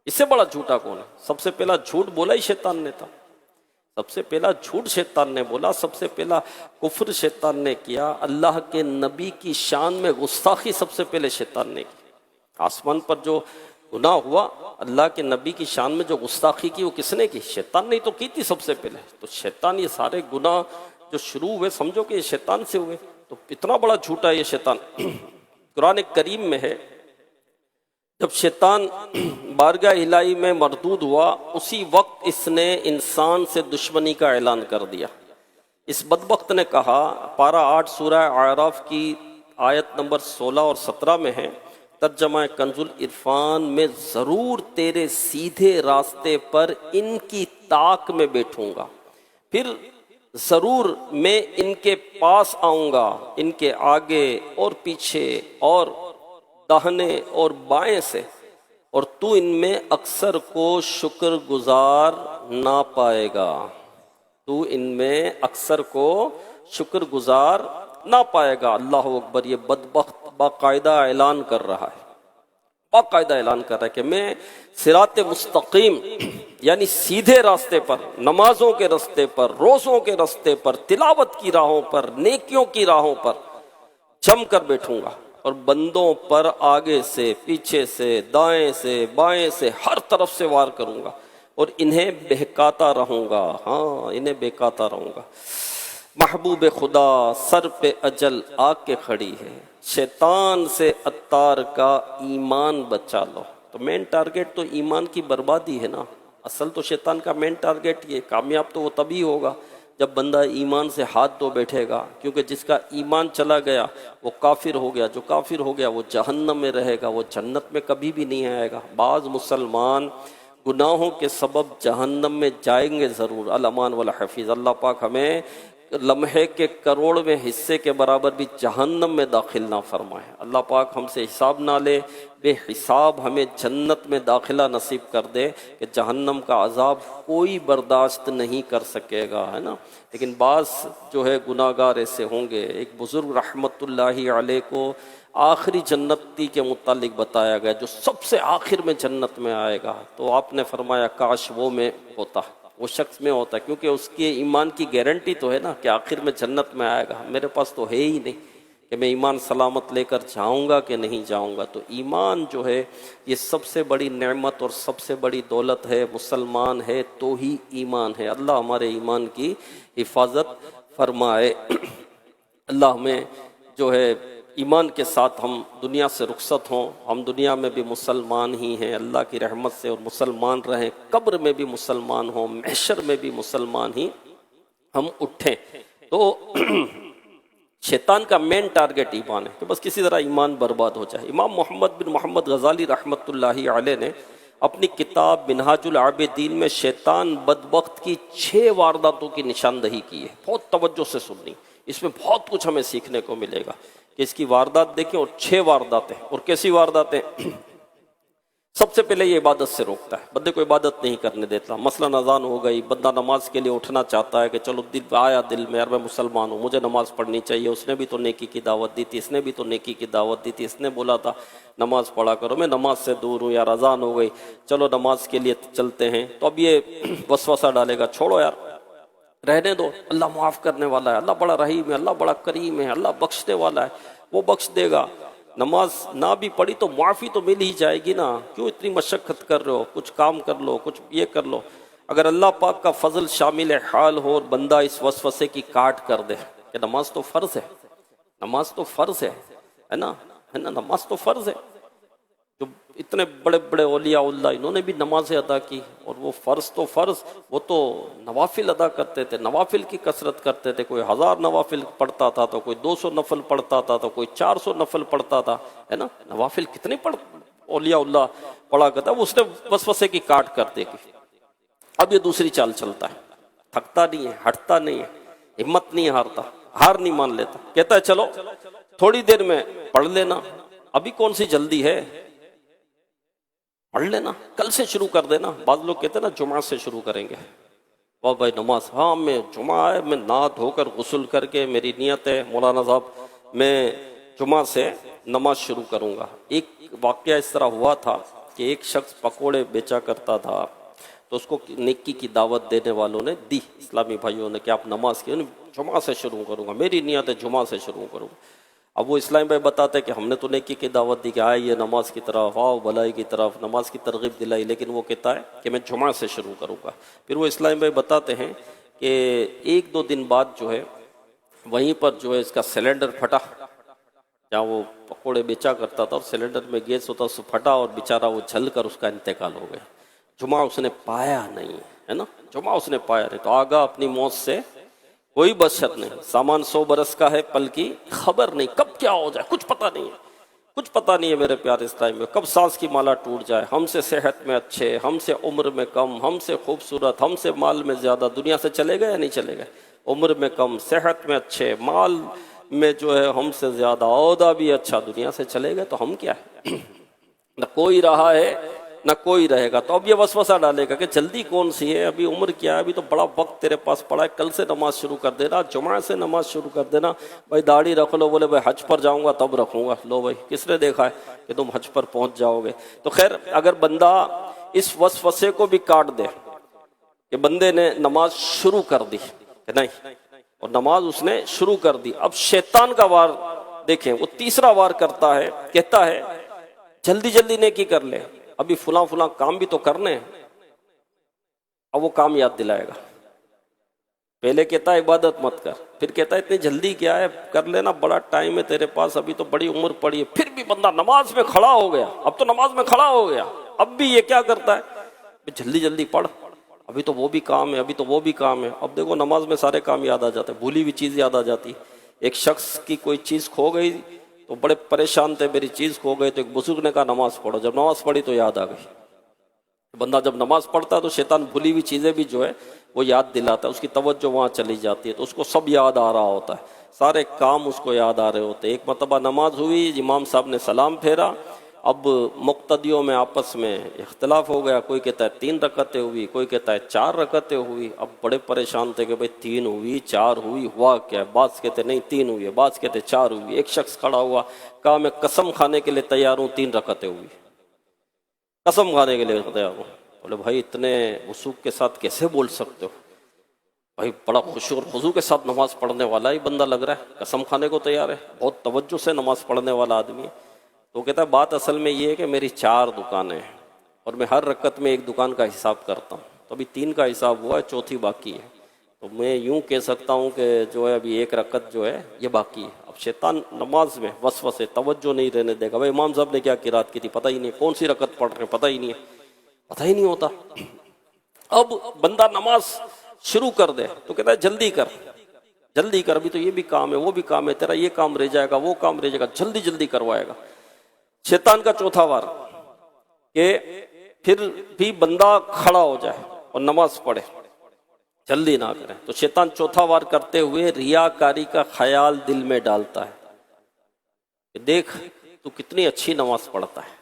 [SPEAKER 2] اس سے بڑا جھوٹا کون ہے؟ سب سے پہلا جھوٹ بولا ہی شیطان نے تھا. سب سے پہلا جھوٹ شیطان نے بولا، سب سے پہلا کفر شیطان نے کیا. اللہ کے نبی کی شان میں گستاخی سب سے پہلے شیطان نے کی. آسمان پر جو گناہ ہوا، اللہ کے نبی کی شان میں جو گستاخی کی، وہ کس نے کی؟ شیطان نے تو کی تھی سب سے پہلے. تو شیطان یہ سارے گناہ جو شروع ہوئے سمجھو کہ یہ شیطان سے ہوئے. تو اتنا بڑا جھوٹا ہے یہ شیطان. قرآن کریم میں ہے جب شیطان بارگاہ الہی میں مردود ہوا اسی وقت اس نے انسان سے دشمنی کا اعلان کر دیا. اس بدبخت نے کہا، پارہ 8 سورہ اعراف کی آیت نمبر 16 اور 17 میں ہے، ترجمہ کنز العرفان میں، ضرور تیرے سیدھے راستے پر ان کی طاق میں بیٹھوں گا، پھر ضرور میں ان کے پاس آؤں گا، ان کے آگے اور پیچھے اور داہنے اور بائیں سے، اور تو ان میں اکثر کو شکر گزار نہ پائے گا. تو ان میں اکثر کو شکر گزار نہ پائے گا. اللہ اکبر. یہ بدبخت باقاعدہ اعلان کر رہا ہے، باقاعدہ اعلان کر رہا ہے کہ میں صراط مستقیم یعنی سیدھے راستے پر، نمازوں کے راستے پر، روزوں کے راستے پر، تلاوت کی راہوں پر، نیکیوں کی راہوں پر جم کر بیٹھوں گا، اور بندوں پر آگے سے، پیچھے سے، دائیں سے، بائیں سے، ہر طرف سے وار کروں گا، اور انہیں بہکاتا رہوں گا. ہاں، انہیں بہکاتا رہوں گا. محبوب خدا سر پہ اجل آ کے کھڑی ہے، شیطان سے عطار کا ایمان بچا لو. تو مین ٹارگیٹ تو ایمان کی بربادی ہے نا. اصل تو شیطان کا مین ٹارگیٹ یہ. کامیاب تو وہ تبھی ہوگا جب بندہ ایمان سے ہاتھ دھو بیٹھے گا، کیونکہ جس کا ایمان چلا گیا وہ کافر ہو گیا. جو کافر ہو گیا وہ جہنم میں رہے گا، وہ جنت میں کبھی بھی نہیں آئے گا. بعض مسلمان گناہوں کے سبب جہنم میں جائیں گے ضرور. الامان والحفیظ. اللہ پاک ہمیں لمحے کے کروڑ میں حصے کے برابر بھی جہنم میں داخل نہ فرمائے. اللہ پاک ہم سے حساب نہ لے، بے حساب ہمیں جنت میں داخلہ نصیب کر دے کہ جہنم کا عذاب کوئی برداشت نہیں کر سکے گا، ہے نا. لیکن بعض جو ہے گناہ گار ایسے ہوں گے. ایک بزرگ رحمت اللہ علیہ کو آخری جنتی کے متعلق بتایا گیا جو سب سے آخر میں جنت میں آئے گا. تو آپ نے فرمایا کاش وہ میں ہوتا، وہ شخص میں ہوتا، کیونکہ اس کے ایمان کی گارنٹی تو ہے نا کہ آخر میں جنت میں آئے گا. میرے پاس تو ہے ہی نہیں کہ میں ایمان سلامت لے کر جاؤں گا کہ نہیں جاؤں گا. تو ایمان جو ہے یہ سب سے بڑی نعمت اور سب سے بڑی دولت ہے. مسلمان ہے تو ہی ایمان ہے. اللہ ہمارے ایمان کی حفاظت فرمائے. اللہ ہمیں جو ہے ایمان کے ساتھ ہم دنیا سے رخصت ہوں، ہم دنیا میں بھی مسلمان ہی ہیں اللہ کی رحمت سے، اور مسلمان رہیں، قبر میں بھی مسلمان ہوں، محشر میں بھی مسلمان ہی ہم اٹھیں. تو شیطان کا مین ٹارگٹ ایمان ہے کہ بس کسی طرح ایمان برباد ہو جائے. امام محمد بن محمد غزالی رحمۃ اللہ علیہ نے اپنی کتاب منہاج العابدین میں شیطان بدبخت کی 6 وارداتوں کی نشاندہی کی ہے. بہت توجہ سے سننی، اس میں بہت کچھ ہمیں سیکھنے کو ملے گا کہ اس کی واردات دیکھیں. اور 6 وارداتیں، اور کیسی وارداتیں؟ سب سے پہلے یہ عبادت سے روکتا ہے، بندے کو عبادت نہیں کرنے دیتا. مثلا اذان ہو گئی، بندہ نماز کے لیے اٹھنا چاہتا ہے کہ چلو دل میں یار میں مسلمان ہوں، مجھے نماز پڑھنی چاہیے. اس نے بھی تو نیکی کی دعوت دی تھی، اس نے بھی تو نیکی کی دعوت دی تھی، اس نے بولا تھا نماز پڑھا کرو، میں نماز سے دور ہوں. یار اذان ہو گئی، چلو نماز کے لیے چلتے ہیں. تو اب یہ وسوسہ ڈالے گا چھوڑو یار، رہنے دو، اللہ معاف کرنے والا ہے، اللہ بڑا رحیم ہے، اللہ بڑا کریم ہے، اللہ بخشنے والا ہے، وہ بخش دے گا. نماز نہ بھی پڑھی تو معافی تو مل ہی جائے گی نا، کیوں اتنی مشقت کر رہے ہو؟ کچھ کام کر لو، کچھ یہ کر لو. اگر اللہ پاک کا فضل شامل حال ہو اور بندہ اس وسوسے کی کاٹ کر دے کہ نماز تو فرض ہے، نماز تو فرض ہے نا، ہے نا، نماز تو فرض ہے. جو اتنے بڑے بڑے اولیاء اللہ انہوں نے بھی نمازیں ادا کی، اور وہ فرض تو فرض، وہ تو نوافل ادا کرتے تھے، نوافل کی کثرت کرتے تھے. کوئی 1000 نوافل پڑھتا تھا تو کوئی 200 نفل پڑھتا تھا تو کوئی 400 نفل پڑھتا تھا، ہے نا. نوافل کتنے اولیاء اللہ پڑھا کرتا، اس نے وسوسے کی کاٹ کر دے گی. اب یہ دوسری چال چلتا ہے، تھکتا نہیں ہے، ہٹتا نہیں ہے، ہمت نہیں ہارتا، ہار نہیں مان لیتا. کہتا ہے چلو تھوڑی دیر میں پڑھ لینا، ابھی کون سی جلدی ہے، پڑھ لینا، کل سے شروع کر دینا. بعض لوگ کہتے ہیں نا جمعہ سے شروع کریں گے. اور بھائی نماز، ہاں میں جمعہ ہے، میں نہا دھو کر غسل کر کے میری نیت ہے مولانا صاحب میں جمعہ سے نماز شروع کروں گا. ایک واقعہ اس طرح ہوا تھا کہ ایک شخص پکوڑے بیچا کرتا تھا، تو اس کو نیکی کی دعوت دینے والوں نے دی، اسلامی بھائیوں نے، کہ آپ نماز کی جمعہ سے شروع کروں گا، میری نیت ہے جمعہ سے شروع کروں گا. اب وہ اسلامی بھائی بتاتے کہ ہم نے تو نیکی کی دعوت دی کہ آئیے نماز کی طرف آؤ، بھلائی کی طرف، نماز کی ترغیب دلائی، لیکن وہ کہتا ہے کہ میں جمعہ سے شروع کروں گا. پھر وہ اسلامی بھائی بتاتے ہیں کہ 1-2 دن بعد جو ہے وہیں پر جو ہے اس کا سلنڈر پھٹا، جہاں وہ پکوڑے بیچا کرتا تھا اور سلنڈر میں گیس ہوتا اس سے پھٹا، اور بیچارہ وہ جھل کر اس کا انتقال ہو گیا. جمعہ اس نے پایا نہیں ہے نا، جمعہ اس نے پایا نہیں، تو آگا اپنی موت سے کوئی بچت نہیں. سامان 100 برس کا ہے، پل کی خبر نہیں، کب کیا ہو جائے کچھ پتہ نہیں ہے، کچھ پتہ نہیں ہے میرے پیارے اس ٹائم میں، کب سانس کی مالا ٹوٹ جائے. ہم سے صحت میں اچھے، ہم سے عمر میں کم، ہم سے خوبصورت، ہم سے مال میں زیادہ دنیا سے چلے گئے یا نہیں چلے گئے؟ عمر میں کم، صحت میں اچھے، مال میں جو ہے ہم سے زیادہ، عہدہ بھی اچھا، دنیا سے چلے گئے تو ہم کیا ہے؟ نہ کوئی رہا ہے نہ کوئی رہے گا. تو اب یہ وسوسہ ڈالے گا کہ جلدی کون سی ہے، ابھی عمر کیا ہے، ابھی تو بڑا وقت تیرے پاس پڑا ہے، کل سے نماز شروع کر دینا، جمعہ سے نماز شروع کر دینا. بھائی داڑھی رکھ لو، بولے بھائی حج پر جاؤں گا تب رکھوں گا. لو بھائی کس نے دیکھا ہے کہ تم حج پر پہنچ جاؤ گے؟ تو خیر اگر بندہ اس وسوسے کو بھی کاٹ دے کہ بندے نے نماز شروع کر دی کہ نہیں، اور نماز اس نے شروع کر دی، اب شیطان کا وار دیکھیں، وہ تیسرا وار کرتا ہے، کہتا ہے جلدی جلدی نیکی کر لے، ابھی فلاں فلاں کام بھی تو کرنے ہیں. اب وہ کام یاد دلائے گا. پہلے کہتا ہے عبادت مت کر، پھر کہتا ہے اتنی جلدی کیا ہے، کر لینا، بڑا ٹائم ہے تیرے پاس، ابھی تو بڑی عمر پڑی ہے. پھر بھی بندہ نماز میں کھڑا ہو گیا، اب تو نماز میں کھڑا ہو گیا، اب بھی یہ کیا کرتا ہے، جلدی جلدی پڑھ، ابھی تو وہ بھی کام ہے، ابھی تو وہ بھی کام ہے. اب دیکھو نماز میں سارے کام یاد آ جاتے ہیں، بھولی ہوئی چیز یاد آ جاتی. ایک شخص کی کوئی چیز کھو گئی تو بڑے پریشان تھے، میری چیز کھو گئی، تو ایک بزرگ نے کہا نماز پڑھو. جب نماز پڑھی تو یاد آ گئی. بندہ جب نماز پڑھتا ہے تو شیطان بھولی ہوئی چیزیں بھی جو ہے وہ یاد دلاتا ہے، اس کی توجہ وہاں چلی جاتی ہے، تو اس کو سب یاد آ رہا ہوتا ہے، سارے کام اس کو یاد آ رہے ہوتے ہیں. ایک مرتبہ نماز ہوئی، امام صاحب نے سلام پھیرا، اب مقتدیوں میں آپس میں اختلاف ہو گیا، کوئی کہتا ہے 3 رکعتیں ہوئی، کوئی کہتا ہے 4 رکعتیں ہوئی. اب بڑے پریشان تھے کہ بھئی 3 ہوئی 4 ہوئی، ہوا کیا ہے؟ بعض کہتے نہیں 3 ہوئی ہے، بعض کہتے 4 ہوئی. ایک شخص کھڑا ہوا، کہا میں قسم کھانے کے لیے تیار ہوں 3 رکعتیں ہوئی، قسم کھانے کے لیے تیار ہوں. بولے بھائی اتنے وثوق کے ساتھ کیسے بول سکتے ہو؟ بھائی بڑا خشوع اور خضوع کے ساتھ نماز پڑھنے والا ہی بندہ لگ رہا ہے، قسم کھانے کو تیار ہے، بہت توجہ سے نماز پڑھنے والا آدمی ہے. تو کہتا ہے بات اصل میں یہ ہے کہ میری 4 دکانیں ہیں اور میں ہر رکعت میں 1 دکان کا حساب کرتا ہوں، تو ابھی 3 کا حساب ہوا ہے، چوتھی باقی ہے. تو میں یوں کہہ سکتا ہوں کہ جو ہے ابھی 1 رکعت جو ہے یہ باقی ہے. اب شیطان نماز میں وسوسے توجہ نہیں رہنے دے گا. بھائی امام صاحب نے کیا قرات کی تھی پتہ ہی نہیں، کون سی رکعت پڑھ رہے ہیں پتہ ہی نہیں ہے، پتہ ہی نہیں ہوتا. اب بندہ نماز شروع کر دے تو کہتا ہے جلدی کر جلدی کر، ابھی تو یہ بھی کام ہے وہ بھی کام ہے، تیرا یہ کام رہ جائے گا وہ کام رہ جائے گا، جلدی جلدی کروائے گا. شیطان کا چوتھا وار کہ پھر بھی بندہ کھڑا ہو جائے اور نماز پڑھے، جلدی نہ کرے. تو شیطان چوتھا وار کرتے ہوئے ریاکاری کا خیال دل میں ڈالتا ہے کہ دیکھ تو کتنی اچھی نماز پڑھتا ہے،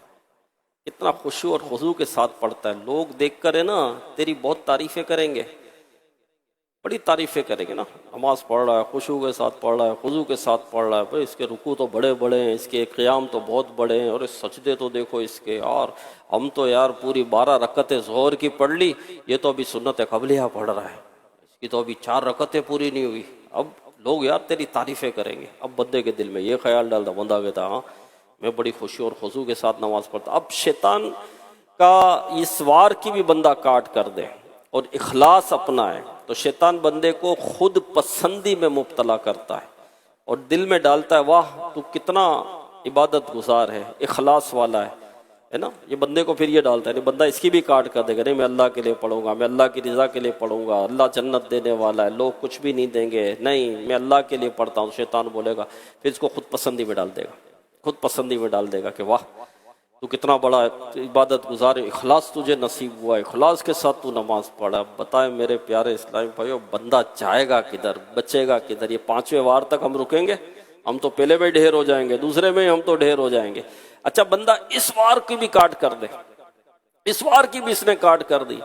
[SPEAKER 2] کتنا خشوع اور خضوع کے ساتھ پڑھتا ہے، لوگ دیکھ کر ہے نا تیری بہت تعریفیں کریں گے، بڑی تعریفیں کریں گے نا. نماز پڑھ رہا ہے، خشوع کے ساتھ پڑھ رہا ہے، خضوع کے ساتھ پڑھ رہا ہے، بھائی اس کے رکوع تو بڑے بڑے ہیں، اس کے قیام تو بہت بڑے ہیں، اور اس سجدے تو دیکھو اس کے، اور ہم تو یار پوری 12 رکعتیں ظہر کی پڑھ لی، یہ تو ابھی سنت قبلیہ پڑھ رہا ہے، اس کی تو ابھی 4 رکعتیں پوری نہیں ہوئی. اب لوگ یار تیری تعریفیں کریں گے. اب بندے کے دل میں یہ خیال ڈالتا، بندہ کہتا ہاں میں بڑی خشوع اور خضوع کے ساتھ نماز پڑھتا. اب شیطان کا اس وار کی بھی بندہ کاٹ کر دے اور اخلاص اپنائے تو شیطان بندے کو خود پسندی میں مبتلا کرتا ہے اور دل میں ڈالتا ہے واہ تو کتنا عبادت گزار ہے، اخلاص والا ہے نا، یہ بندے کو پھر یہ ڈالتا ہے، نہیں بندہ اس کی بھی کاٹ کر دے گا، نہیں میں اللہ کے لیے پڑھوں گا، میں اللہ کی رضا کے لیے پڑھوں گا، اللہ جنت دینے والا ہے، لوگ کچھ بھی نہیں دیں گے، نہیں میں اللہ کے لیے پڑھتا ہوں، شیطان بولے گا، پھر اس کو خود پسندی میں ڈال دے گا، خود پسندی میں ڈال دے گا کہ واہ تو کتنا بڑا عبادت گزار ہے، اخلاص تجھے نصیب ہوا ہے، اخلاص کے ساتھ تو نماز پڑھا۔ بتائیں میرے پیارے اسلامی بھائیو، بندہ جائے گا کدھر، بچے گا کدھر؟ یہ 5ویں وار تک ہم رکیں گے؟ ہم تو پہلے میں ڈھیر ہو جائیں گے، دوسرے میں ہم تو ڈھیر ہو جائیں گے۔ اچھا بندہ اس وار کی بھی کاٹ کر دے، اس وار کی بھی اس نے کاٹ کر دی،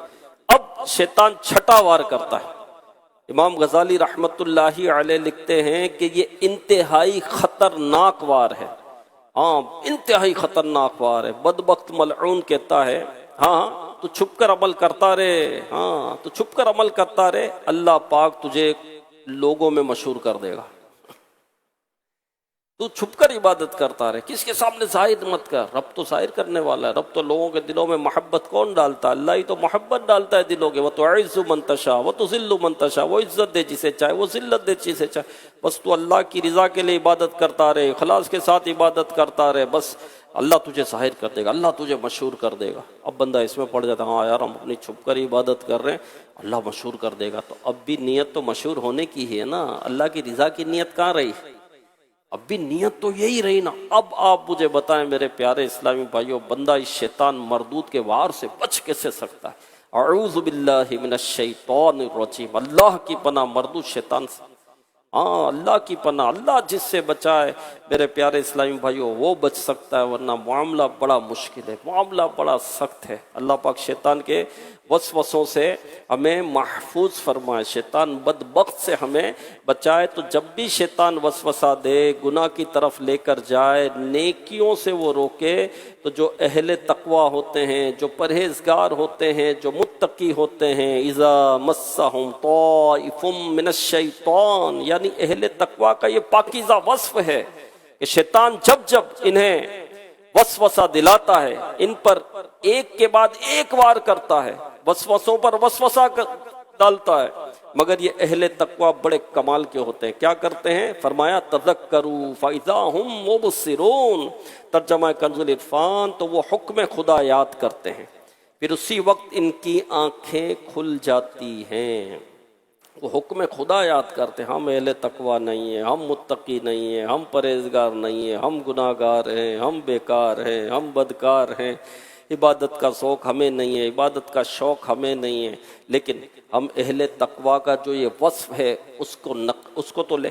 [SPEAKER 2] اب شیطان چھٹا وار کرتا ہے۔ امام غزالی رحمت اللہ علیہ لکھتے ہیں کہ یہ انتہائی خطرناک وار ہے، ہاں انتہائی خطرناک وار ہے۔ بدبخت ملعون کہتا ہے ہاں تو چھپ کر عمل کرتا رہے، ہاں تو چھپ کر عمل کرتا رہے، اللہ پاک تجھے لوگوں میں مشہور کر دے گا۔ تو چھپ کر عبادت کرتا رہے، کس کے سامنے ظاہر مت کر، رب تو ظاہر کرنے والا ہے، رب تو لوگوں کے دلوں میں محبت کون ڈالتا ہے؟ اللہ ہی تو محبت ڈالتا ہے دلوں کے۔ وَتُعِزُّ مَن تَشَاءُ وَتُذِلُّ مَن تَشَاءُ، وہ عزت دے جسے چاہے، وہ ذلت دے جسے چاہے، بس تو اللہ کی رضا کے لیے عبادت کرتا رہے، اخلاص کے ساتھ عبادت کرتا رہے، بس اللہ تجھے ظاہر کر دے گا، اللہ تجھے مشہور کر دے گا۔ اب بندہ اس میں پڑ جاتا ہے ہاں یار ہم اپنی چھپ کر عبادت کر رہے ہیں، اللہ مشہور کر دے گا، تو اب بھی نیت تو مشہور ہونے کی ہی ہے نا، اللہ کی رضا کی نیت کہاں رہی؟ اب بھی نیت تو یہی رہی نا۔ اب آپ مجھے بتائیں میرے پیارے اسلامی بھائیوں، بندہ اس شیطان مردود کے وار سے بچ کیسے سکتا ہے؟ اعوذ باللہ من الشیطان الرجیم، اللہ کی پناہ مردود شیطان سے، ہاں اللہ کی پناہ، اللہ جس سے بچائے میرے پیارے اسلامی بھائیوں وہ بچ سکتا ہے، ورنہ معاملہ بڑا مشکل ہے، معاملہ بڑا سخت ہے۔ اللہ پاک شیطان کے وسوسوں سے ہمیں محفوظ فرمائے، شیطان بدبخت سے ہمیں بچائے۔ تو جب بھی شیطان وسوسہ دے، گناہ کی طرف لے کر جائے، نیکیوں سے وہ روکے، تو جو اہل تقوی ہوتے ہیں، جو پرہیزگار ہوتے ہیں، جو متقی ہوتے ہیں، اذا مسہم طائف من الشیطان، یعنی اہل تقوی کا یہ پاکیزہ وصف ہے کہ شیطان جب جب انہیں وسوسہ دلاتا ہے، ان پر ایک کے بعد ایک وار کرتا ہے، وسوسوں پر وسوسہ ڈالتا ہے، مگر یہ اہل تقوی بڑے کمال کے ہوتے ہیں۔ کیا کرتے ہیں؟ فرمایا تذکروا فاذا ہم مبصرون، ترجمہ کنز العرفان، تو وہ حکم خدا یاد کرتے ہیں، پھر اسی وقت ان کی آنکھیں کھل جاتی ہیں۔ وہ حکم خدا یاد کرتے ہیں، ہم اہل تقوی نہیں ہیں، ہم متقی نہیں ہیں، ہم پرہیزگار نہیں ہیں، ہم گناہ گار ہیں، ہم بیکار ہیں، ہم بدکار ہیں، عبادت کا ذوق ہمیں نہیں ہے، عبادت کا شوق ہمیں نہیں ہے، لیکن ہم اہل تقوی کا جو یہ وصف ہے اس کو تو لے۔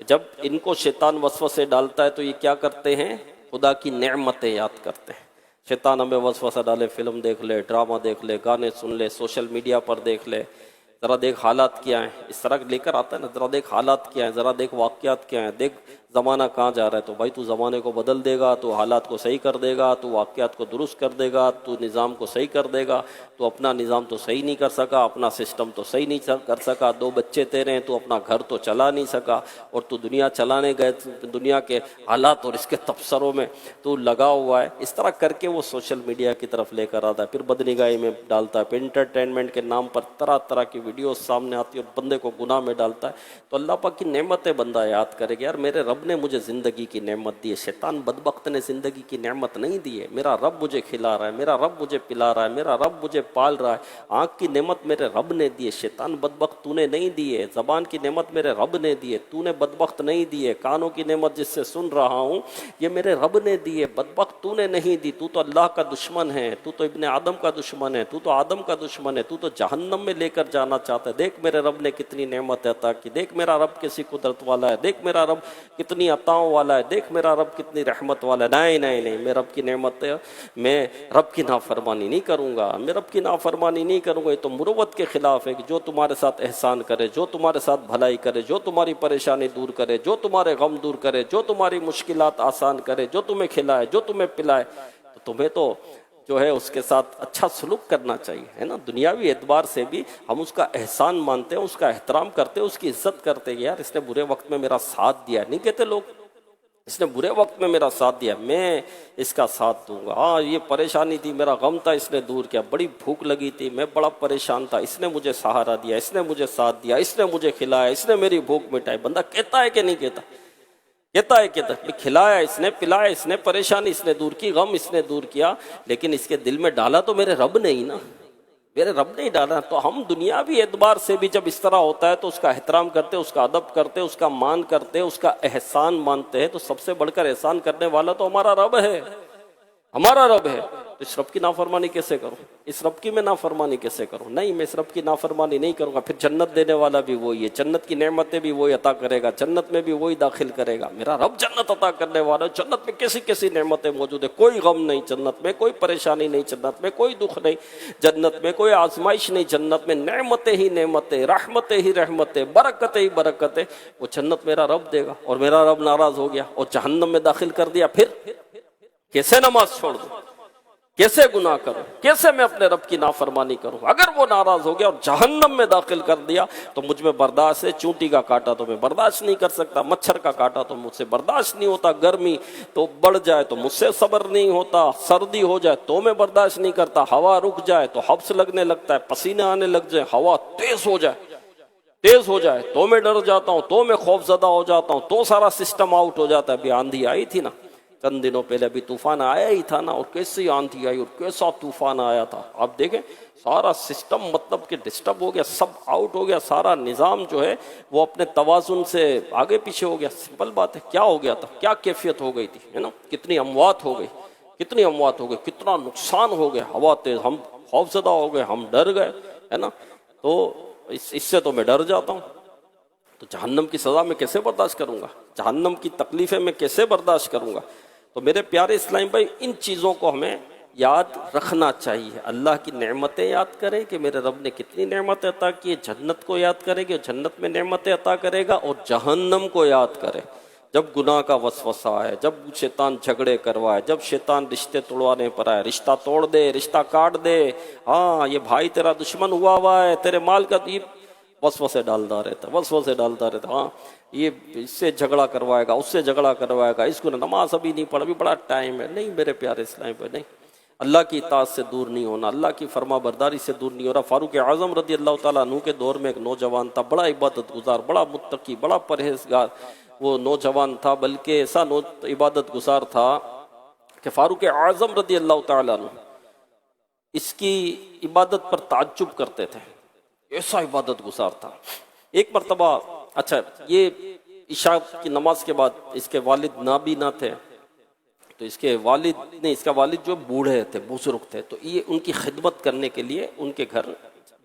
[SPEAKER 2] جب ان کو شیطان وسوسے ڈالتا ہے تو یہ کیا کرتے ہیں؟ خدا کی نعمتیں یاد کرتے ہیں۔ شیطان ہمیں وسوسہ ڈالے، فلم دیکھ لے، ڈرامہ دیکھ لے، گانے سن لے، سوشل میڈیا پر دیکھ لے، ذرا دیکھ حالات کیا ہیں، اس طرح لے کر آتا ہے نا، ذرا دیکھ حالات کیا ہیں، ذرا دیکھ واقعات کیا ہیں، دیکھ زمانہ کہاں جا رہا ہے، تو بھائی تو زمانے کو بدل دے گا، تو حالات کو صحیح کر دے گا، تو واقعات کو درست کر دے گا، تو نظام کو صحیح کر دے گا، تو اپنا نظام تو صحیح نہیں کر سکا، اپنا سسٹم تو صحیح نہیں کر سکا، 2 بچے تیرے ہیں، تو اپنا گھر تو چلا نہیں سکا، اور تو دنیا چلانے گئے، دنیا کے حالات اور اس کے تبصروں میں تو لگا ہوا ہے۔ اس طرح کر کے وہ سوشل میڈیا کی طرف لے کر آتا ہے، پھر بدنگاہی میں ڈالتا ہے، پھر انٹرٹینمنٹ کے نام پر طرح طرح کی ویڈیوز سامنے آتی ہے اور بندے کو گناہ میں ڈالتا ہے۔ تو اللہ پاک کی نعمتیں بندہ یاد کرے گا، یار میرے رب نے مجھے زندگی کی نعمت دی ہے، شیطان بدبخت نے زندگی کی نعمت نہیں دی ہے، میرا رب مجھے کھلا رہا ہے، میرا رب مجھے پلا رہا ہے، میرا رب مجھے پال رہا ہے، آنکھ کی نعمت میرے رب نے دی ہے، شیطان بدبخت تو نے نہیں دی ہے، زبان کی نعمت میرے رب نے دی ہے، تو نے بدبخت نہیں دی ہے، کانوں کی نعمت جس سے سن رہا ہوں یہ میرے رب نے دی ہے، بدبخت تو نے نہیں دی، تو اللہ کا دشمن ہے، تو ابن آدم کا دشمن ہے، تو آدم کا دشمن ہے، تو جہنم میں لے کر جانا چاہتا ہے، دیکھ میرے رب نے کتنی نعمت عطا کی، دیکھ میرا رب کیسی قدرت والا ہے، دیکھ میرا رب کتنی عطاؤں والا ہے، دیکھ میرا رب کتنی رحمت والا ہے۔ نہیں نہیں نہیں، میں رب کی نعمت، میں رب کی نافرمانی نہیں کروں گا، میں رب کی نافرمانی نہیں کروں گا، یہ تو مروت کے خلاف ہے کہ جو تمہارے ساتھ احسان کرے، جو تمہارے ساتھ بھلائی کرے، جو تمہاری پریشانی دور کرے، جو تمہارے غم دور کرے، جو تمہاری مشکلات آسان کرے، جو تمہیں کھلائے، جو تمہیں پلائے، تو تمہیں تو جو ہے اس کے ساتھ اچھا سلوک کرنا چاہیے، ہے نا۔ دنیاوی اعتبار سے بھی ہم اس کا احسان مانتے ہیں، اس کا احترام کرتے ہیں، اس کی عزت کرتے ہیں، یار اس نے برے وقت میں میرا ساتھ دیا، نہیں کہتے لوگ؟ اس نے برے وقت میں میرا ساتھ دیا، میں اس کا ساتھ دوں گا۔ ہاں یہ پریشانی تھی، میرا غم تھا، اس نے دور کیا۔ بڑی بھوک لگی تھی، میں بڑا پریشان تھا، اس نے مجھے سہارا دیا، اس نے مجھے ساتھ دیا، اس نے مجھے کھلایا، اس نے میری بھوک مٹائی۔ بندہ کہتا ہے کہ نہیں کہتا؟ کہتا ہے کہ کھلایا اس نے، پلایا اس نے، پریشانی اس نے دور کی، غم اس نے دور کیا، لیکن اس کے دل میں ڈالا تو میرے رب نے ہی نا، میرے رب نے ہی ڈالا۔ تو ہم دنیاوی اعتبار سے بھی جب اس طرح ہوتا ہے تو اس کا احترام کرتے، اس کا ادب کرتے، اس کا مان کرتے، اس کا احسان مانتے ہیں، تو سب سے بڑھ کر احسان کرنے والا تو ہمارا رب ہے، ہمارا رب ہے۔ تو اس رب کی نافرمانی کیسے کروں؟ اس رب کی میں نافرمانی کیسے کروں؟ نہیں، میں اس رب کی نافرمانی نہیں کروں گا۔ پھر جنت دینے والا بھی وہی ہے، جنت کی نعمتیں بھی وہی عطا کرے گا، جنت میں بھی وہی داخل کرے گا۔ میرا رب جنت عطا کرنے والا ہے، جنت میں کیسی کیسی نعمتیں موجود ہیں، کوئی غم نہیں جنت میں، کوئی پریشانی نہیں جنت میں، کوئی دکھ نہیں جنت میں، کوئی آزمائش نہیں جنت میں، نعمتیں ہی نعمتیں، رحمتیں ہی رحمتیں، برکتیں ہی برکتیں۔ وہ جنت میرا رب دے گا، اور میرا رب ناراض ہو گیا اور جہنم میں داخل کر دیا، پھر کیسے نماز چھوڑ دوں؟ کیسے گناہ کروں؟ کیسے میں اپنے رب کی نافرمانی کروں؟ اگر وہ ناراض ہو گیا اور جہنم میں داخل کر دیا تو مجھ میں برداشت ہے۔ چونٹی کا کاٹا تو میں برداشت نہیں کر سکتا، مچھر کا کاٹا تو مجھ سے برداشت نہیں ہوتا، گرمی تو بڑھ جائے تو مجھ سے صبر نہیں ہوتا، سردی ہو جائے تو میں برداشت نہیں کرتا، ہوا رک جائے تو حبس لگنے لگتا ہے، پسینے آنے لگ جائے، ہوا تیز ہو جائے تو میں ڈر جاتا ہوں، تو میں خوف زدہ ہو جاتا ہوں، تو سارا سسٹم آؤٹ ہو جاتا ہے۔ ابھی آندھی آئی تھی نا چند دنوں پہلے، ابھی طوفان آیا ہی تھا نا، اور کیسی آندھی آئی اور کیسا طوفان آیا تھا، آپ دیکھیں سارا سسٹم مطلب کہ ڈسٹرب ہو گیا، سب آؤٹ ہو گیا، سارا نظام جو ہے وہ اپنے توازن سے آگے پیچھے ہو گیا۔ سمپل بات ہے، کیا ہو گیا تھا، کیا کیفیت ہو گئی تھی، ہے نا؟ کتنی اموات ہو گئی، کتنا نقصان ہو گیا، ہوا تیز، ہم خوف زدہ ہو گئے، ہم ڈر گئے، ہے نا؟ تو اس سے تو میں ڈر جاتا ہوں۔ تو جہنم کی سزا میں کیسے برداشت کروں گا؟ جہنم کی تکلیفیں میں کیسے برداشت کروں گا؟ تو میرے پیارے اسلام بھائی، ان چیزوں کو ہمیں یاد رکھنا چاہیے۔ اللہ کی نعمتیں یاد کریں کہ میرے رب نے کتنی نعمتیں عطا کی، جنت کو یاد کریں کہ جنت میں نعمتیں عطا کرے گا، اور جہنم کو یاد کریں جب گناہ کا وسوسہ آئے، جب شیطان جھگڑے کروائے، جب شیطان رشتے توڑوانے پر آئے، رشتہ توڑ دے، رشتہ کاٹ دے، ہاں یہ بھائی تیرا دشمن ہوا ہے، تیرے مال کا وسوسے ڈالتا رہتا، ہاں یہ اس سے جھگڑا کروائے گا، اس سے جھگڑا کروائے گا، اس کو نماز ابھی نہیں پڑھ، ابھی بڑا ٹائم ہے۔ نہیں میرے پیارے اسلام پہ، نہیں، اللہ کی اطاعت سے دور نہیں ہونا، اللہ کی فرما برداری سے دور نہیں ہو رہا۔ فاروق اعظم رضی اللہ تعالیٰ عنہ کے دور میں ایک نوجوان تھا، بڑا عبادت گزار، بڑا متقی، بڑا پرہیزگار وہ نوجوان تھا، بلکہ ایسا عبادت گزار تھا کہ فاروق اعظم رضی اللہ تعالیٰ عنہ اس کی عبادت پر تعجب کرتے تھے، ایسا عبادت گزار تھا۔ ایک مرتبہ، اچھا یہ عشاء کی نماز کے بعد اس کے والد نابینا تھے، تو اس کے والد نے، اس کا والد جو بوڑھے تھے، بزرگ تھے، تو یہ ان کی خدمت کرنے کے لیے ان کے گھر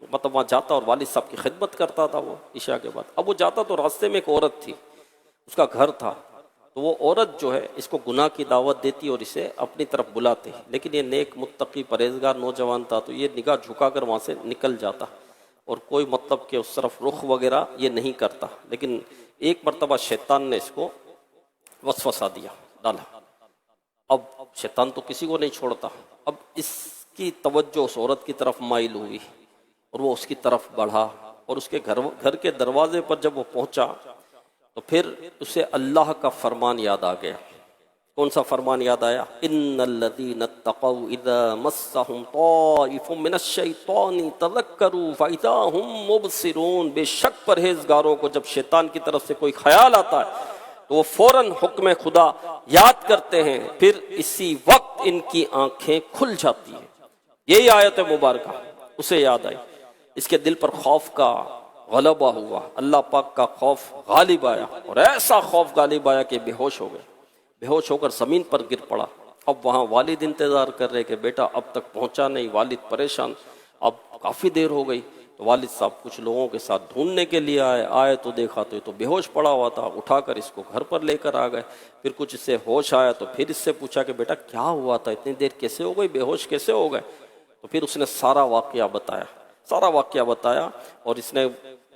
[SPEAKER 2] مطلب وہاں جاتا اور والد صاحب کی خدمت کرتا تھا وہ عشاء کے بعد۔ اب وہ جاتا تو راستے میں ایک عورت تھی، اس کا گھر تھا، تو وہ عورت جو ہے اس کو گناہ کی دعوت دیتی اور اسے اپنی طرف بلاتی، لیکن یہ نیک متقی پرہیزگار نوجوان تھا، تو یہ نگاہ جھکا کر وہاں سے نکل جاتا اور کوئی مطلب کہ اس طرف رخ وغیرہ یہ نہیں کرتا۔ لیکن ایک مرتبہ شیطان نے اس کو وسوسہ ڈالا۔ اب شیطان تو کسی کو نہیں چھوڑتا، اب اس کی توجہ اس عورت کی طرف مائل ہوئی اور وہ اس کی طرف بڑھا، اور اس کے گھر کے دروازے پر جب وہ پہنچا تو پھر اسے اللہ کا فرمان یاد آ گیا۔ کون سا فرمان یاد آیا؟ ان الذین اتقوا اذا مسهم طائف من الشیطان تذکروا فاذا هم مبصرون، بے شک پرہیزگاروں کو جب شیطان کی طرف سے کوئی خیال آتا ہے تو وہ فوراً حکم خدا یاد کرتے ہیں، پھر اسی وقت ان کی آنکھیں کھل جاتی ہیں۔ یہی آیت مبارکہ اسے یاد آئی، اس کے دل پر خوف کا غلبہ ہوا، اللہ پاک کا خوف غالب آیا، اور ایسا خوف غالب آیا کہ بے ہوش ہو گئے، بے ہوش ہو کر زمین پر گر پڑا۔ اب وہاں والد انتظار کر رہے کہ بیٹا اب تک پہنچا نہیں، والد پریشان، اب کافی دیر ہو گئی، تو والد صاحب کچھ لوگوں کے ساتھ ڈھونڈنے کے لیے آئے تو دیکھا تو یہ تو بے ہوش پڑا ہوا تھا، اٹھا کر اس کو گھر پر لے کر آ گئے۔ پھر کچھ اس سے ہوش آیا تو پھر اس سے پوچھا کہ بیٹا کیا ہوا تھا، اتنی دیر کیسے ہو گئی، بے ہوش کیسے ہو گئے؟ تو پھر اس نے سارا واقعہ بتایا، اور اس نے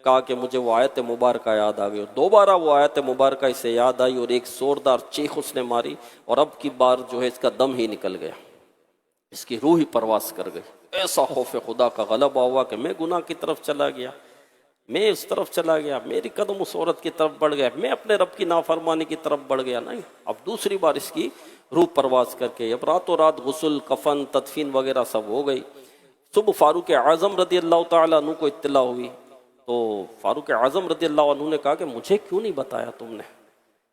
[SPEAKER 2] کہا کہ مجھے وہ آیت مبارکہ یاد آ گئی، اور دوبارہ وہ آیت مبارکہ اسے یاد آئی، اور ایک زوردار چیخ اس نے ماری، اور اب کی بار جو ہے اس کا دم ہی نکل گیا، اس کی روح ہی پرواز کر گئی۔ ایسا خوف خدا کا غلبہ ہوا کہ میں گناہ کی طرف چلا گیا، میں اس طرف چلا گیا، میری قدم اس عورت کی طرف بڑھ گیا، میں اپنے رب کی نافرمانی کی طرف بڑھ گیا. نہیں، اب دوسری بار اس کی روح پرواز کر کے اب راتوں رات غسل، کفن، تدفین وغیرہ سب ہو گئی. صبح فاروق اعظم رضی اللہ تعالیٰ عنہ کو اطلاع ہوئی تو فاروق اعظم رضی اللہ عنہ نے کہا کہ مجھے کیوں نہیں بتایا تم نے،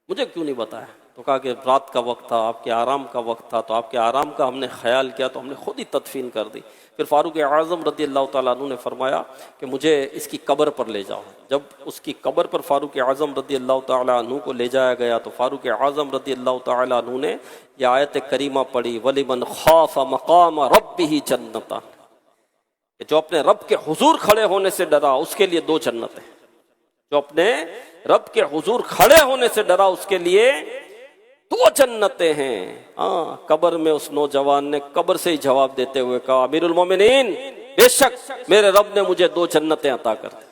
[SPEAKER 2] مجھے کیوں نہیں بتایا؟ تو کہا کہ رات کا وقت تھا، آپ کے آرام کا وقت تھا، تو آپ کے آرام کا ہم نے خیال کیا تو ہم نے خود ہی تدفین کر دی. پھر فاروق اعظم رضی اللہ تعالیٰ عنہ نے فرمایا کہ مجھے اس کی قبر پر لے جاؤ. جب اس کی قبر پر فاروق اعظم رضی اللہ تعالیٰ عنہ کو لے جایا گیا تو فاروق اعظم رضی اللہ تعالیٰ عنہ نے یہ آیت کریمہ پڑھی، وَلِمَنْ خَافَ مَقَامَ رَبِّهِ جَنَّتَانِ، کہ جو اپنے رب کے حضور کھڑے ہونے سے ڈرا اس کے لیے 2 جنتیں. جو اپنے رب کے حضور کھڑے ہونے سے ڈرا اس کے لیے 2 جنتیں ہیں. ہاں، قبر میں اس نوجوان نے قبر سے ہی جواب دیتے ہوئے کہا، امیر المومنین بے شک میرے رب نے مجھے 2 جنتیں عطا کر دی.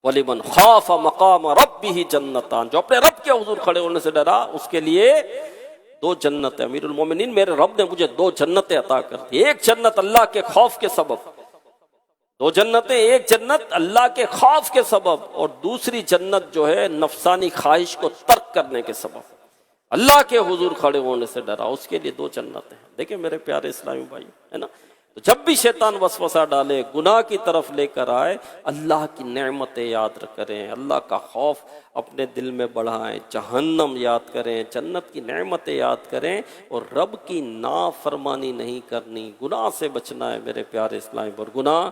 [SPEAKER 2] وَلِمَنْ خَافَ مَقَامَ رَبِّهِ جَنَّتَانِ، جو اپنے رب کے حضور کھڑے ہونے سے ڈرا اس کے لیے 2 جنتیں. امیر المومنین میرے رب نے مجھے 2 جنتیں عطا کر دی. ایک جنت اللہ کے خوف کے سبب، 2 جنتیں، ایک جنت اللہ کے خوف کے سبب اور دوسری جنت جو ہے نفسانی خواہش کو ترک کرنے کے سبب. اللہ کے حضور کھڑے ہونے سے ڈرا اس کے لیے 2 جنتیں. دیکھیں میرے پیارے اسلامی بھائی، ہے نا، تو جب بھی شیطان وسوسہ ڈالے، گناہ کی طرف لے کر آئے، اللہ کی نعمتیں یاد کریں، اللہ کا خوف اپنے دل میں بڑھائیں، جہنم یاد کریں، جنت کی نعمتیں یاد کریں اور رب کی نافرمانی نہیں کرنی، گناہ سے بچنا ہے میرے پیارے اسلامی. اور گناہ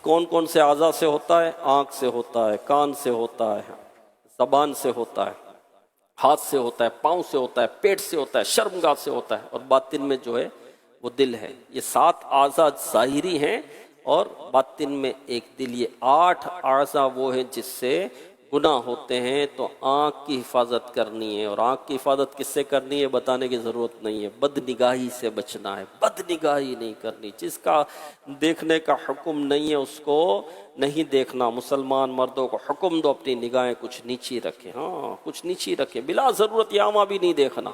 [SPEAKER 2] کون سے اعضاء سے ہوتا ہے؟ آنکھ سے ہوتا ہے، کان سے ہوتا ہے، زبان سے ہوتا ہے، ہاتھ سے ہوتا ہے، پاؤں سے ہوتا ہے، پیٹ سے ہوتا ہے، شرمگاہ سے ہوتا ہے، اور باطن میں جو ہے وہ دل ہے. یہ 7 اعضاء ظاہری ہیں اور باطن میں ایک دل. یہ 8 اعضاء وہ ہیں جس سے گناہ ہوتے ہیں. تو آنکھ کی حفاظت کرنی ہے، اور آنکھ کی حفاظت کس سے کرنی ہے بتانے کی ضرورت نہیں ہے. بد نگاہی سے بچنا ہے، بد نگاہی نہیں کرنی. جس کا دیکھنے کا حکم نہیں ہے اس کو نہیں دیکھنا. مسلمان مردوں کو حکم دو اپنی نگاہیں کچھ نیچی رکھیں، ہاں کچھ نیچی رکھیں، بلا ضرورت یہاں وہاں بھی نہیں دیکھنا.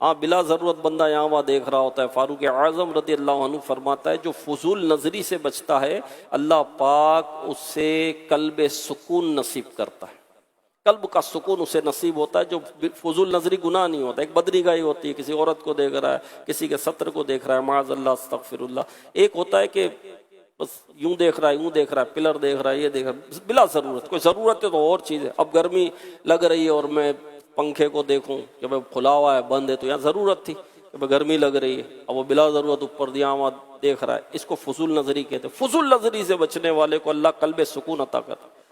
[SPEAKER 2] ہاں بلا ضرورت بندہ یہاں وہاں دیکھ رہا ہوتا ہے. فاروق اعظم رضی اللہ عنہ فرماتا ہے جو فضول نظری سے بچتا ہے اللہ پاک اس سے قلب سکون نصیب کرتا ہے. قلب کا سکون اسے نصیب ہوتا ہے جو فضول نظری گناہ نہیں ہوتا. ایک بدنگاہی ہوتی ہے، کسی عورت کو دیکھ رہا ہے، کسی کے سطر کو دیکھ رہا ہے، معاذ اللہ استغفر اللہ. ایک ہوتا ہے کہ بس یوں دیکھ رہا ہے، یوں دیکھ رہا ہے، پلر دیکھ رہا ہے، یہ دیکھ رہا ہے بلا ضرورت. کوئی ضرورت ہے تو اور چیز ہے. اب گرمی لگ رہی ہے اور میں پنکھے کو دیکھوں کہ بھائی کھلا ہوا ہے بند ہے، تو یہاں ضرورت تھی کہ بھائی گرمی لگ رہی ہے. اب وہ بلا ضرورت اوپر دیا ہوا دیکھ رہا ہے. اس کو فضول نظری کہتے ہیں. فضول نظری سے بچنے والے کو اللہ قلب سکون عطا کرتا ہے،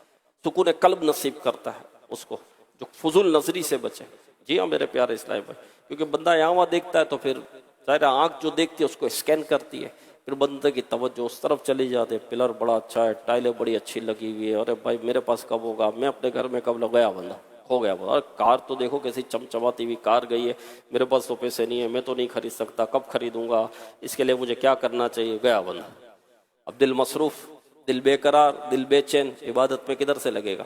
[SPEAKER 2] سکون قلب نصیب کرتا ہے اس کو جو فضول نظری سے بچے. جی ہاں میرے پیارے اسلام بھائی، کیونکہ بندہ یہاں وہاں دیکھتا ہے تو پھر ظاہر آنکھ جو دیکھتی ہے اس کو اسکین کرتی ہے، پھر بندے کی توجہ اس طرف چلی جاتی ہے. پلر بڑا اچھا ہے، ٹائلیں بڑی اچھی لگی ہوئی ہے، ارے بھائی میرے پاس کب ہوگا، میں اپنے گھر میں کب لگایا بندہ ہو گیا. اور کار تو دیکھو کیسی چمچماتی ہوئی کار گئی ہے، میرے پاس تو پیسے نہیں ہیں، میں تو نہیں خرید سکتا، کب خریدوں گا، اس کے لیے مجھے کیا کرنا چاہیے، گیا بندہ. اب دل مصروف، دل بے قرار، دل بے چین، عبادت میں کدھر سے لگے گا؟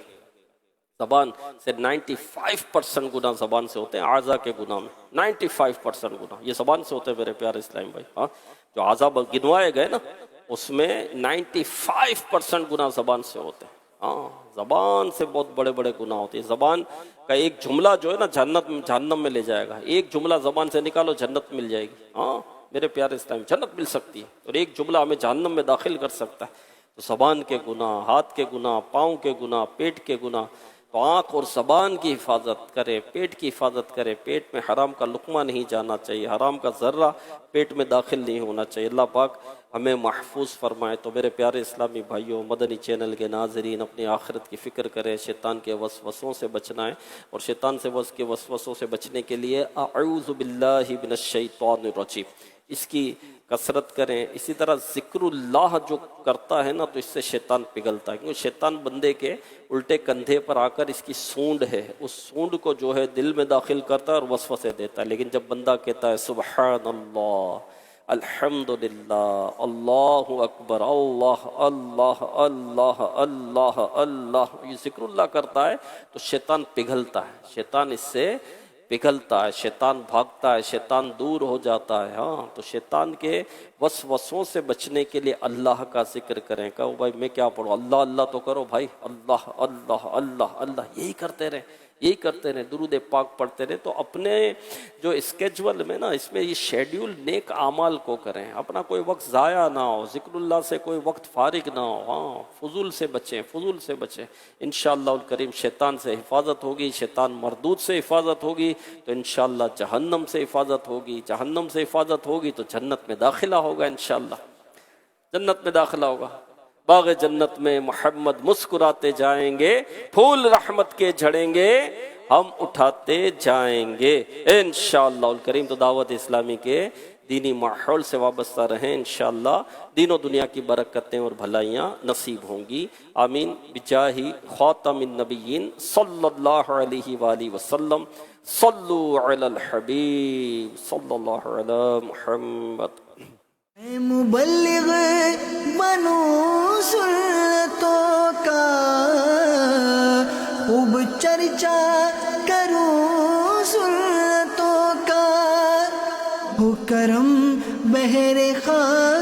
[SPEAKER 2] زبان سے 95% گناہ زبان سے ہوتے ہیں. اعضاء کے گناہ میں 95% گناہ یہ زبان سے ہوتے ہیں میرے پیارے اسلام بھائی. ہاں جو اعضاء گنوائے گئے نا اس میں 95% گناہ زبان سے ہوتے ہیں. ہاں زبان سے بہت بڑے بڑے گناہ ہوتے ہیں. زبان کا ایک جملہ جو ہے نا جہنم میں لے جائے گا. ایک جملہ زبان سے نکالو جنت مل جائے گی. ہاں میرے پیارے اسلام جنت مل سکتی ہے، اور ایک جملہ ہمیں جہنم میں داخل کر سکتا ہے. تو زبان کے گناہ، ہاتھ کے گناہ، پاؤں کے گناہ، پیٹ کے گناہ. تو آنکھ اور زبان کی حفاظت کرے، پیٹ کی حفاظت کرے. پیٹ میں حرام کا لقمہ نہیں جانا چاہیے، حرام کا ذرہ پیٹ میں داخل نہیں ہونا چاہیے. اللہ پاک ہمیں محفوظ فرمائے. تو میرے پیارے اسلامی بھائیوں، مدنی چینل کے ناظرین، اپنی آخرت کی فکر کریں. شیطان کے وسوسوں سے بچنا ہے، اور شیطان سے کے وسوسوں سے بچنے کے لیے اعوذ باللہ من الشیطان الرجیم اس کی کثرت کریں. اسی طرح ذکر اللہ جو کرتا ہے نا تو اس سے شیطان پگھلتا ہے، کیونکہ شیطان بندے کے الٹے کندھے پر آ کر اس کی سونڈ ہے، اس سونڈ کو جو ہے دل میں داخل کرتا ہے اور وسوسے دیتا ہے. لیکن جب بندہ کہتا ہے سبحان اللہ، الحمدللہ، اللہ اکبر، اللہ اللہ اللہ اللہ اللہ، یہ ذکر اللہ کرتا ہے تو شیطان پگھلتا ہے، شیطان اس سے پگھلتا ہے، شیطان بھاگتا ہے، شیطان دور ہو جاتا ہے۔ ہاں تو شیطان کے وسوسوں سے بچنے کے لیے اللہ کا ذکر کریں۔ کہو بھائی میں کیا پڑھوں، اللہ اللہ تو کرو بھائی، اللہ اللہ اللہ اللہ یہی کرتے رہیں، یہی کرتے رہیں، درود پاک پڑھتے رہیں۔ تو اپنے جو اسکیجول میں نا اس میں یہ شیڈیول نیک اعمال کو کریں، اپنا کوئی وقت ضائع نہ ہو، ذکر اللہ سے کوئی وقت فارغ نہ ہو۔ ہاں فضول سے بچیں، فضول سے بچیں، انشاءاللہ الکریم شیطان سے حفاظت ہوگی، شیطان مردود سے حفاظت ہوگی تو انشاءاللہ جہنم سے حفاظت ہوگی، جہنم سے حفاظت ہوگی تو جنت میں داخلہ ہوگا، انشاءاللہ جنت میں داخلہ ہوگا۔ باغ جنت میں محمد مسکراتے جائیں گے، پھول رحمت کے جھڑیں گے، ہم اٹھاتے جائیں گے انشاءاللہ الکریم۔ تو دعوت اسلامی کے دینی ماحول سے وابستہ رہیں، انشاءاللہ دین و دنیا کی برکتیں اور بھلائیاں نصیب ہوں گی، آمین بجاہ خاتم النبیین صلی اللہ علیہ وآلہ وسلم۔ صلو علی الحبیب صلی اللہ علی محمد۔
[SPEAKER 1] اے مبلغ بنو سنتوں کا، خوب چرچا کروں سنتوں کا، ہو کرم بہر خاک